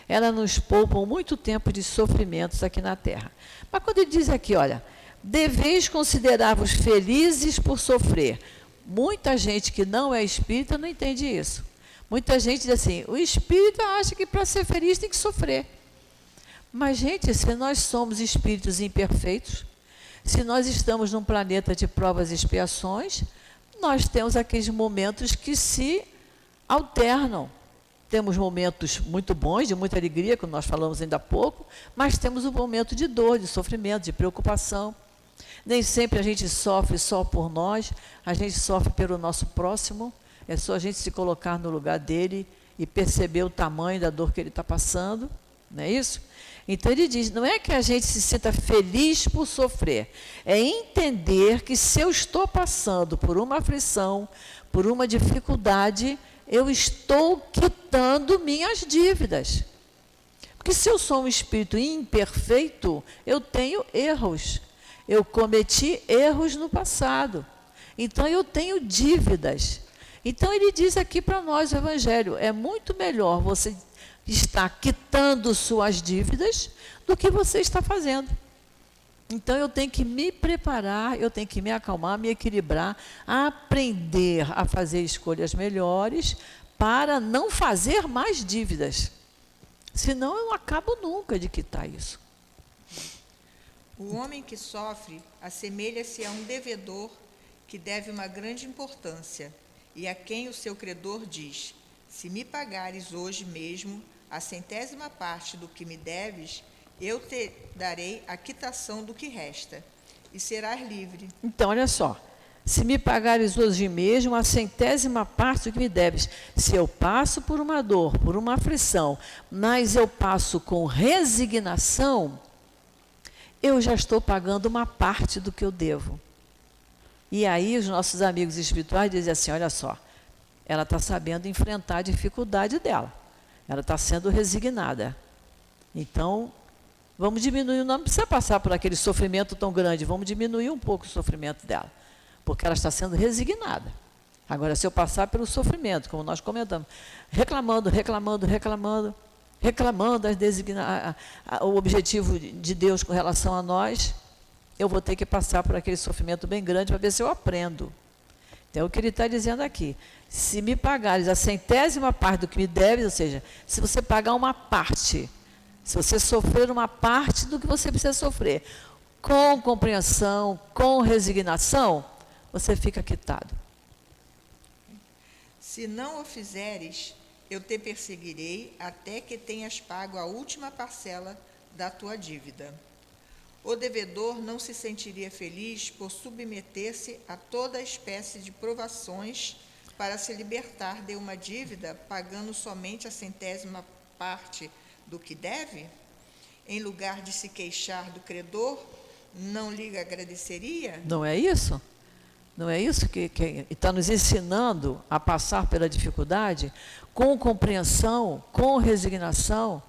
elas nos poupam muito tempo de sofrimentos aqui na Terra. Mas quando ele diz aqui, olha, deveis considerar-vos felizes por sofrer. Muita gente que não é espírita não entende isso. Muita gente diz assim, o espírita acha que para ser feliz tem que sofrer. Mas, gente, se nós somos espíritos imperfeitos, se nós estamos num planeta de provas e expiações, nós temos aqueles momentos que se alternam. Temos momentos muito bons, de muita alegria, como nós falamos ainda há pouco, mas temos um momento de dor, de sofrimento, de preocupação. Nem sempre a gente sofre só por nós, a gente sofre pelo nosso próximo. É só a gente se colocar no lugar dele e perceber o tamanho da dor que ele está passando, não é isso? Então ele diz, não é que a gente se sinta feliz por sofrer, é entender que se eu estou passando por uma aflição, por uma dificuldade, eu estou quitando minhas dívidas. Porque se eu sou um espírito imperfeito, eu tenho erros. Eu cometi erros no passado. Então eu tenho dívidas. Então ele diz aqui para nós o Evangelho, é muito melhor você estar quitando suas dívidas do que você está fazendo. Então eu tenho que me preparar, eu tenho que me acalmar, me equilibrar, aprender a fazer escolhas melhores para não fazer mais dívidas. Senão eu não acabo nunca de quitar isso. O homem que sofre assemelha-se a um devedor que deve uma grande importância e a quem o seu credor diz: se me pagares hoje mesmo a 100ª parte do que me deves, eu te darei a quitação do que resta, e serás livre. Então, olha só, se me pagares hoje mesmo a 100ª parte do que me deves, se eu passo por uma dor, por uma aflição, mas eu passo com resignação, eu já estou pagando uma parte do que eu devo. E aí os nossos amigos espirituais dizem assim, olha só, ela está sabendo enfrentar a dificuldade dela. Ela está sendo resignada. Então, vamos diminuir, não precisa passar por aquele sofrimento tão grande, vamos diminuir um pouco o sofrimento dela, porque ela está sendo resignada. Agora, se eu passar pelo sofrimento, como nós comentamos, reclamando o objetivo de Deus com relação a nós, eu vou ter que passar por aquele sofrimento bem grande para ver se eu aprendo. Então, é o que ele está dizendo aqui. Se me pagares a 100ª parte do que me deves, ou seja, se você pagar uma parte, se você sofrer uma parte do que você precisa sofrer, com compreensão, com resignação, você fica quitado. Se não o fizeres, eu te perseguirei até que tenhas pago a última parcela da tua dívida. O devedor não se sentiria feliz por submeter-se a toda espécie de provações para se libertar de uma dívida, pagando somente a 100ª parte do que deve? Em lugar de se queixar do credor, não lhe agradeceria? Não é isso? Não é isso que está nos ensinando a passar pela dificuldade com compreensão, com resignação,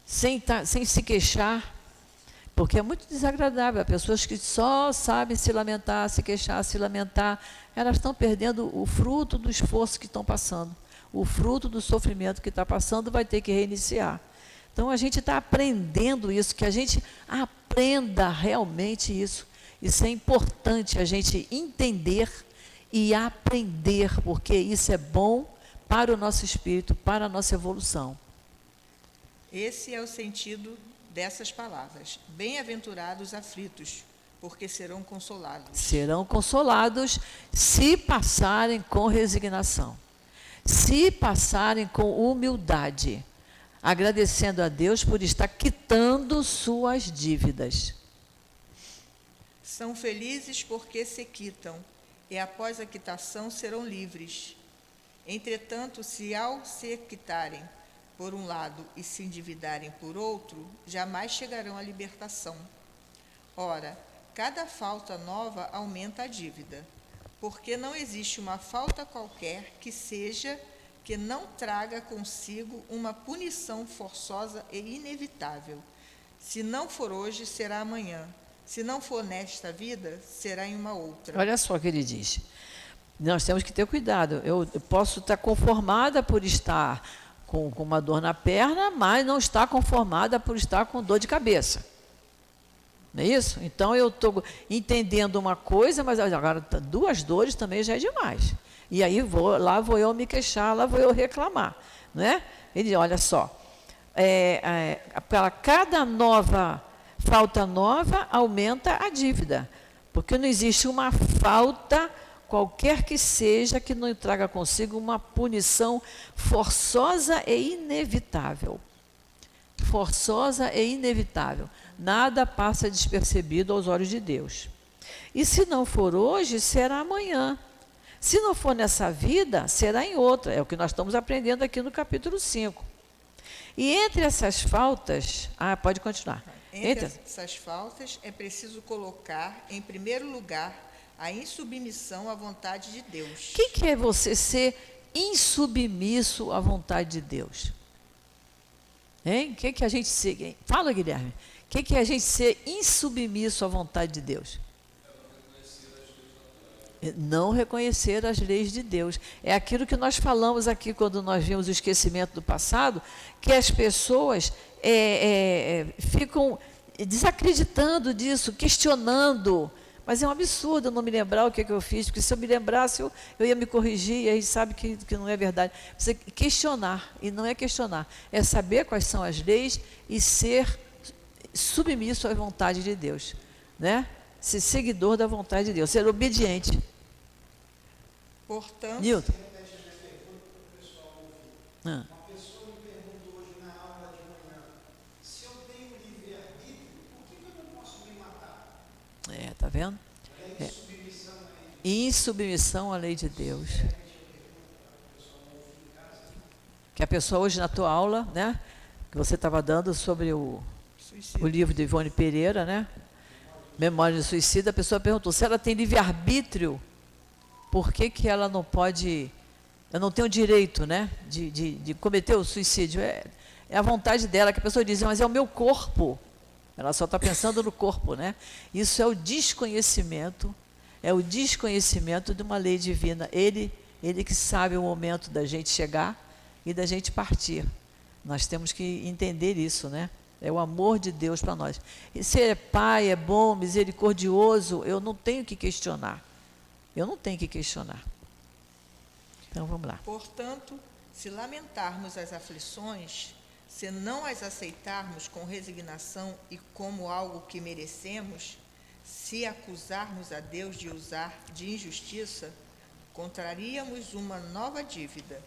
sem se queixar, Porque é muito desagradável. Pessoas que só sabem se lamentar, se queixar, se lamentar, elas estão perdendo o fruto do esforço que estão passando. O fruto do sofrimento que está passando vai ter que reiniciar. Então, a gente está aprendendo isso, que a gente aprenda realmente isso. Isso é importante, a gente entender e aprender, porque isso é bom para o nosso espírito, para a nossa evolução. Esse é o sentido dessas palavras. Bem-aventurados aflitos, porque serão consolados. Serão consolados se passarem com resignação, se passarem com humildade, agradecendo a Deus por estar quitando suas dívidas. São felizes porque se quitam, e após a quitação serão livres. Entretanto, se ao se quitarem por um lado e se endividarem por outro, jamais chegarão à libertação. Ora, cada falta nova aumenta a dívida, porque não existe uma falta qualquer que não traga consigo uma punição forçosa e inevitável. Se não for hoje, será amanhã. Se não for nesta vida, será em uma outra. Olha só o que ele diz. Nós temos que ter cuidado. Eu posso estar conformada por estar com uma dor na perna, mas não estar conformada por estar com dor de cabeça. Não é isso? Então, eu estou entendendo uma coisa, mas agora 2 dores também já é demais. E aí, lá vou eu me queixar, lá vou eu reclamar. Não é? Ele, olha só, para cada falta nova, aumenta a dívida. Porque não existe uma falta qualquer que seja, que não traga consigo uma punição forçosa e inevitável. Forçosa e inevitável. Nada passa despercebido aos olhos de Deus. E se não for hoje, será amanhã. Se não for nessa vida, será em outra. É o que nós estamos aprendendo aqui no capítulo 5. E entre essas faltas... pode continuar. Entre essas faltas, é preciso colocar, em primeiro lugar, a insubmissão à vontade de Deus. O que é você ser insubmisso à vontade de Deus? Hein? O que é a gente ser... Fala, Guilherme. O que é a gente ser insubmisso à vontade de Deus? Não reconhecer as leis de Deus. É aquilo que nós falamos aqui quando nós vimos o esquecimento do passado, que as pessoas ficam desacreditando disso, questionando. Mas é um absurdo eu não me lembrar o que eu fiz, porque se eu me lembrasse, eu ia me corrigir, e aí sabe que não é verdade. Precisa questionar, e não é questionar, é saber quais são as leis e ser submisso à vontade de Deus, né? Ser seguidor da vontade de Deus, ser obediente. Portanto, Nilton. Uma pessoa me perguntou hoje na aula de manhã, se eu tenho livre-arbítrio, por que eu não posso me matar? Tá vendo? Insubmissão à lei de Deus. Que a pessoa hoje na tua aula, né, que você estava dando sobre o livro de Ivone Pereira, né, Memória de Suicida, a pessoa perguntou, se ela tem livre-arbítrio, por que ela não pode, eu não tenho o direito, né, de cometer o suicídio? É a vontade dela, que a pessoa diz, mas é o meu corpo. Ela só está pensando no corpo, né? Isso é o desconhecimento de uma lei divina. Ele que sabe o momento da gente chegar e da gente partir. Nós temos que entender isso, né? É o amor de Deus para nós. E se ele é pai, é bom, misericordioso, eu não tenho que questionar. Então, vamos lá. portanto, se lamentarmos as aflições, se não as aceitarmos com resignação e como algo que merecemos, se acusarmos a Deus de usar de injustiça, contraríamos uma nova dívida,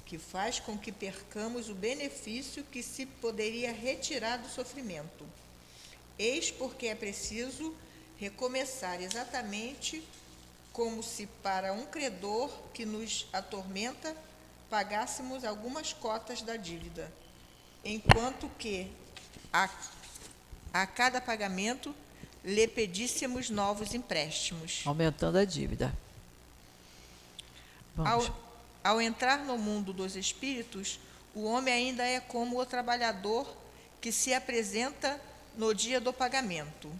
que faz com que percamos o benefício que se poderia retirar do sofrimento. Eis porque é preciso recomeçar exatamente como se para um credor que nos atormenta pagássemos algumas cotas da dívida, enquanto que a cada pagamento lhe pedíssemos novos empréstimos. Aumentando a dívida. Vamos. Ao entrar no mundo dos espíritos, o homem ainda é como o trabalhador que se apresenta no dia do pagamento.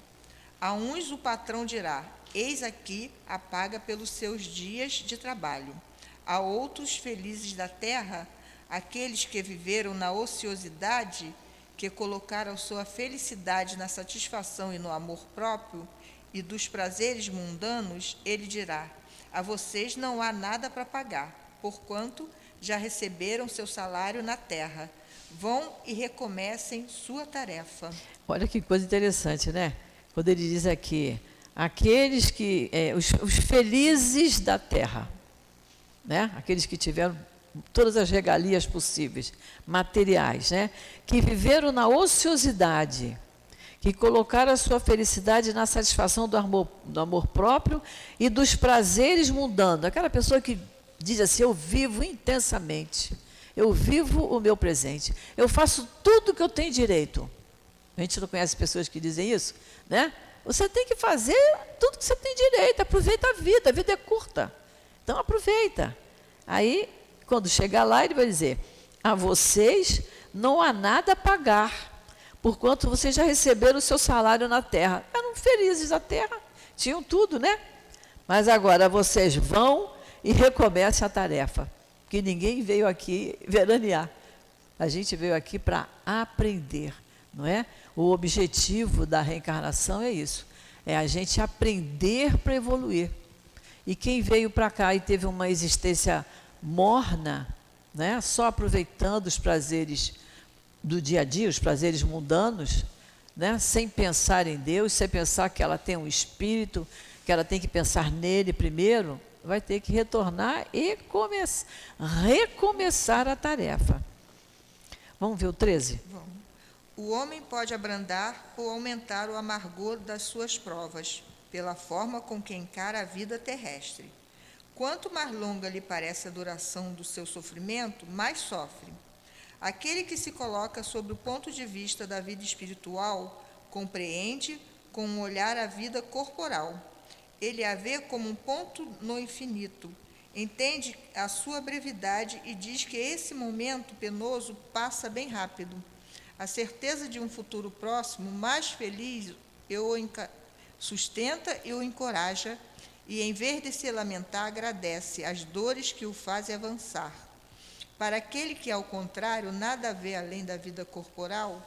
A uns o patrão dirá: eis aqui a paga pelos seus dias de trabalho. A outros, felizes da terra, aqueles que viveram na ociosidade, que colocaram sua felicidade na satisfação e no amor próprio e dos prazeres mundanos, ele dirá: a vocês não há nada para pagar, porquanto já receberam seu salário na terra. Vão e recomecem sua tarefa. Olha que coisa interessante, né? Quando ele diz aqui, aqueles que, os felizes da terra, né? Aqueles que tiveram todas as regalias possíveis, materiais, né? Que viveram na ociosidade, que colocaram a sua felicidade na satisfação do amor próprio e dos prazeres mundanos. Aquela pessoa que diz assim: eu vivo intensamente, eu vivo o meu presente, eu faço tudo que eu tenho direito. A gente não conhece pessoas que dizem isso, né? Você tem que fazer tudo que você tem direito, aproveita a vida é curta. Então aproveita. Aí, quando chegar lá, ele vai dizer: a vocês não há nada a pagar, porquanto vocês já receberam o seu salário na terra. Eram felizes da terra, tinham tudo, né? Mas agora vocês vão e recomecem a tarefa, porque ninguém veio aqui veranear. A gente veio aqui para aprender, não é? O objetivo da reencarnação é isso, é a gente aprender para evoluir. E quem veio para cá e teve uma existência morna, né, só aproveitando os prazeres do dia a dia, os prazeres mundanos, né, sem pensar em Deus, sem pensar que ela tem um espírito, que ela tem que pensar nele primeiro, vai ter que retornar e recomeçar a tarefa. Vamos ver o 13? Vamos. O homem pode abrandar ou aumentar o amargor das suas provas, pela forma com que encara a vida terrestre. Quanto mais longa lhe parece a duração do seu sofrimento, mais sofre. Aquele que se coloca sob o ponto de vista da vida espiritual compreende com um olhar a vida corporal. Ele a vê como um ponto no infinito, entende a sua brevidade e diz que esse momento penoso passa bem rápido. A certeza de um futuro próximo, mais feliz, sustenta e o encoraja, e em vez de se lamentar, agradece as dores que o fazem avançar. Para aquele que, ao contrário, nada vê além da vida corporal,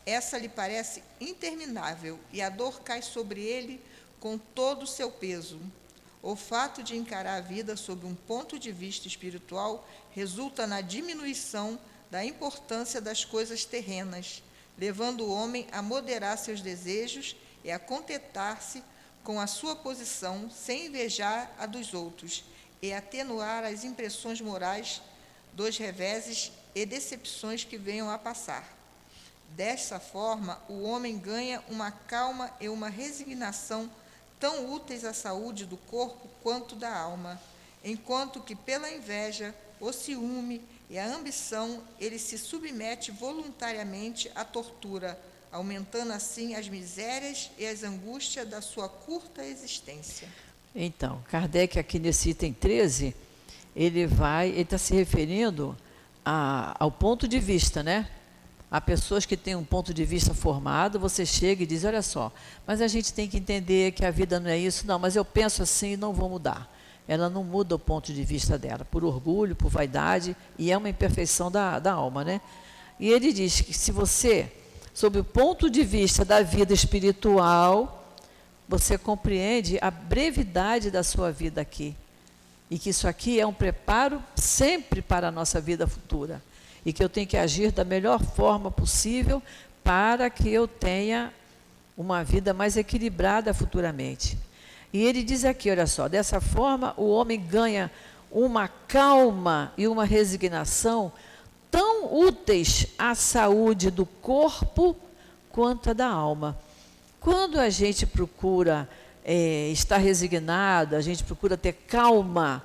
essa lhe parece interminável e a dor cai sobre ele com todo o seu peso. O fato de encarar a vida sob um ponto de vista espiritual resulta na diminuição da importância das coisas terrenas, levando o homem a moderar seus desejos e a contentar-se com a sua posição sem invejar a dos outros e atenuar as impressões morais dos reveses e decepções que venham a passar. Desta forma, o homem ganha uma calma e uma resignação tão úteis à saúde do corpo quanto da alma, enquanto que pela inveja, o ciúme e a ambição ele se submete voluntariamente à tortura, aumentando assim as misérias e as angústias da sua curta existência. Então, Kardec aqui nesse item 13, ele está se referindo ao ponto de vista, né? Há pessoas que têm um ponto de vista formado, você chega e diz: olha só, mas a gente tem que entender que a vida não é isso. Não, mas eu penso assim e não vou mudar. Ela não muda o ponto de vista dela, por orgulho, por vaidade, e é uma imperfeição da alma, né? E ele diz que se você, sob o ponto de vista da vida espiritual, você compreende a brevidade da sua vida aqui, e que isso aqui é um preparo sempre para a nossa vida futura, e que eu tenho que agir da melhor forma possível para que eu tenha uma vida mais equilibrada futuramente. E ele diz aqui, olha só, dessa forma o homem ganha uma calma e uma resignação tão úteis à saúde do corpo quanto à da alma. Quando a gente procura estar resignado, a gente procura ter calma,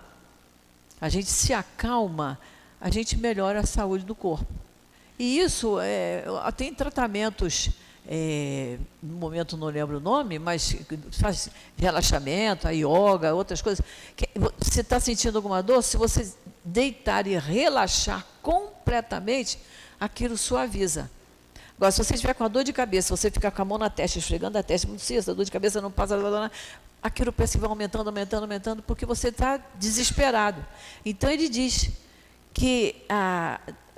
a gente se acalma, a gente melhora a saúde do corpo. E isso tem tratamentos, no momento não lembro o nome, mas faz relaxamento, a yoga, outras coisas. Você está sentindo alguma dor? Se você deitar e relaxar completamente, aquilo suaviza. Agora, se você estiver com a dor de cabeça, você ficar com a mão na testa, esfregando a testa, muito cedo, a dor de cabeça não passa, aquilo parece que vai aumentando, aumentando, aumentando, porque você está desesperado. Então, ele diz que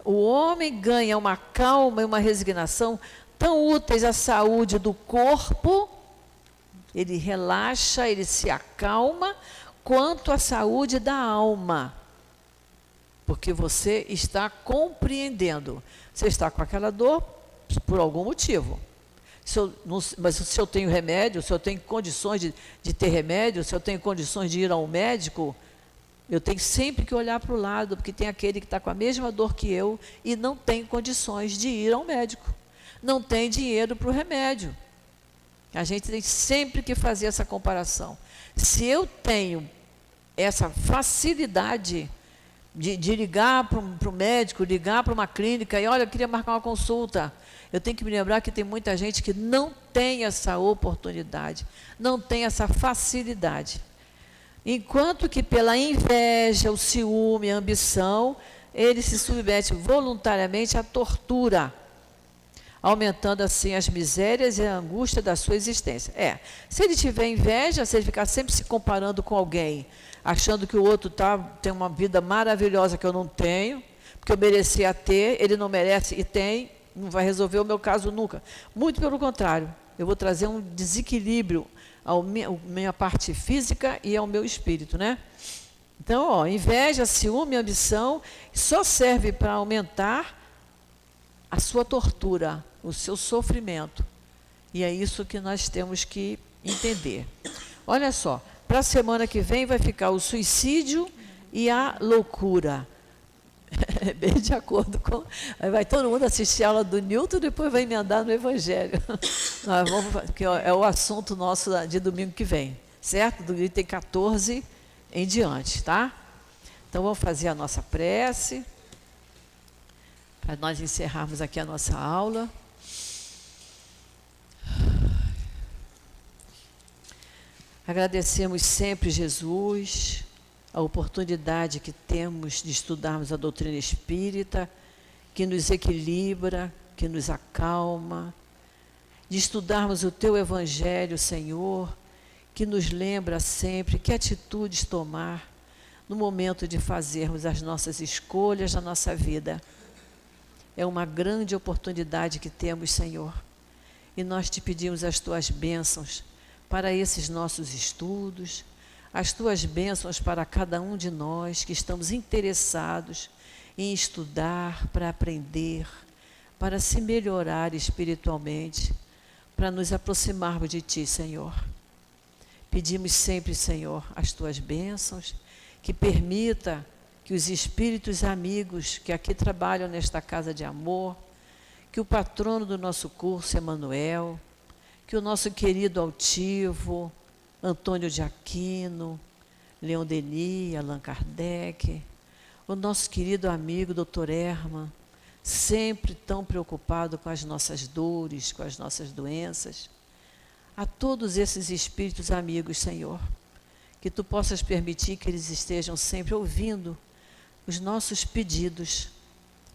o homem ganha uma calma e uma resignação tão úteis à saúde do corpo, ele relaxa, ele se acalma, quanto à saúde da alma. Porque você está compreendendo. Você está com aquela dor por algum motivo. Mas se eu tenho remédio, se eu tenho condições de ter remédio, se eu tenho condições de ir ao médico, eu tenho sempre que olhar para o lado, porque tem aquele que está com a mesma dor que eu e não tem condições de ir ao médico. Não tem dinheiro para o remédio. A gente tem sempre que fazer essa comparação. Se eu tenho essa facilidade de ligar para o médico, ligar para uma clínica e, olha, eu queria marcar uma consulta. Eu tenho que me lembrar que tem muita gente que não tem essa oportunidade, não tem essa facilidade. Enquanto que pela inveja, o ciúme, a ambição, ele se submete voluntariamente à tortura, aumentando assim as misérias e a angústia da sua existência. Se ele tiver inveja, se ele ficar sempre se comparando com alguém, achando que o outro tem uma vida maravilhosa que eu não tenho, porque eu merecia ter, ele não merece e tem, não vai resolver o meu caso nunca. Muito pelo contrário, eu vou trazer um desequilíbrio à minha parte física e ao meu espírito, né? Então, inveja, ciúme, ambição, só serve para aumentar a sua tortura, o seu sofrimento. E é isso que nós temos que entender. Olha só, para a semana que vem vai ficar o suicídio e a loucura. Bem de acordo com... Vai todo mundo assistir a aula do Newton e depois vai emendar no Evangelho. Nós vamos, que é o assunto nosso de domingo que vem, certo? Do item 14 em diante, tá? Então vamos fazer a nossa prece, para nós encerrarmos aqui a nossa aula. Agradecemos sempre, Jesus, a oportunidade que temos de estudarmos a doutrina espírita, que nos equilibra, que nos acalma, de estudarmos o Teu Evangelho, Senhor, que nos lembra sempre que atitudes tomar no momento de fazermos as nossas escolhas na nossa vida. É uma grande oportunidade que temos, Senhor, e nós te pedimos as Tuas bênçãos para esses nossos estudos, as Tuas bênçãos para cada um de nós que estamos interessados em estudar, para aprender, para se melhorar espiritualmente, para nos aproximarmos de Ti, Senhor. Pedimos sempre, Senhor, as Tuas bênçãos, que permita que os espíritos amigos que aqui trabalham nesta casa de amor, que o patrono do nosso curso, Emanuel, que o nosso querido altivo, Antônio de Aquino, Leon Denis, Allan Kardec, o nosso querido amigo Dr. Herman, sempre tão preocupado com as nossas dores, com as nossas doenças, a todos esses espíritos amigos, Senhor, que Tu possas permitir que eles estejam sempre ouvindo os nossos pedidos,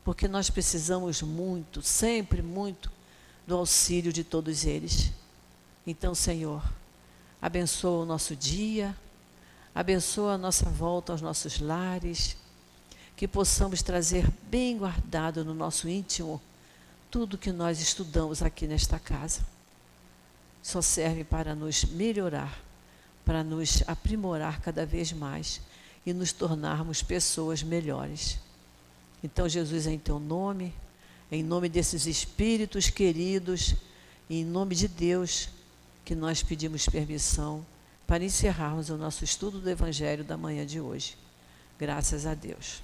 porque nós precisamos muito, sempre muito, do auxílio de todos eles. Então, Senhor, abençoa o nosso dia, abençoa a nossa volta aos nossos lares, que possamos trazer bem guardado no nosso íntimo tudo que nós estudamos aqui nesta casa. Só serve para nos melhorar, para nos aprimorar cada vez mais e nos tornarmos pessoas melhores. Então, Jesus, em Teu nome, em nome desses espíritos queridos, e em nome de Deus, que nós pedimos permissão para encerrarmos o nosso estudo do Evangelho da manhã de hoje. Graças a Deus.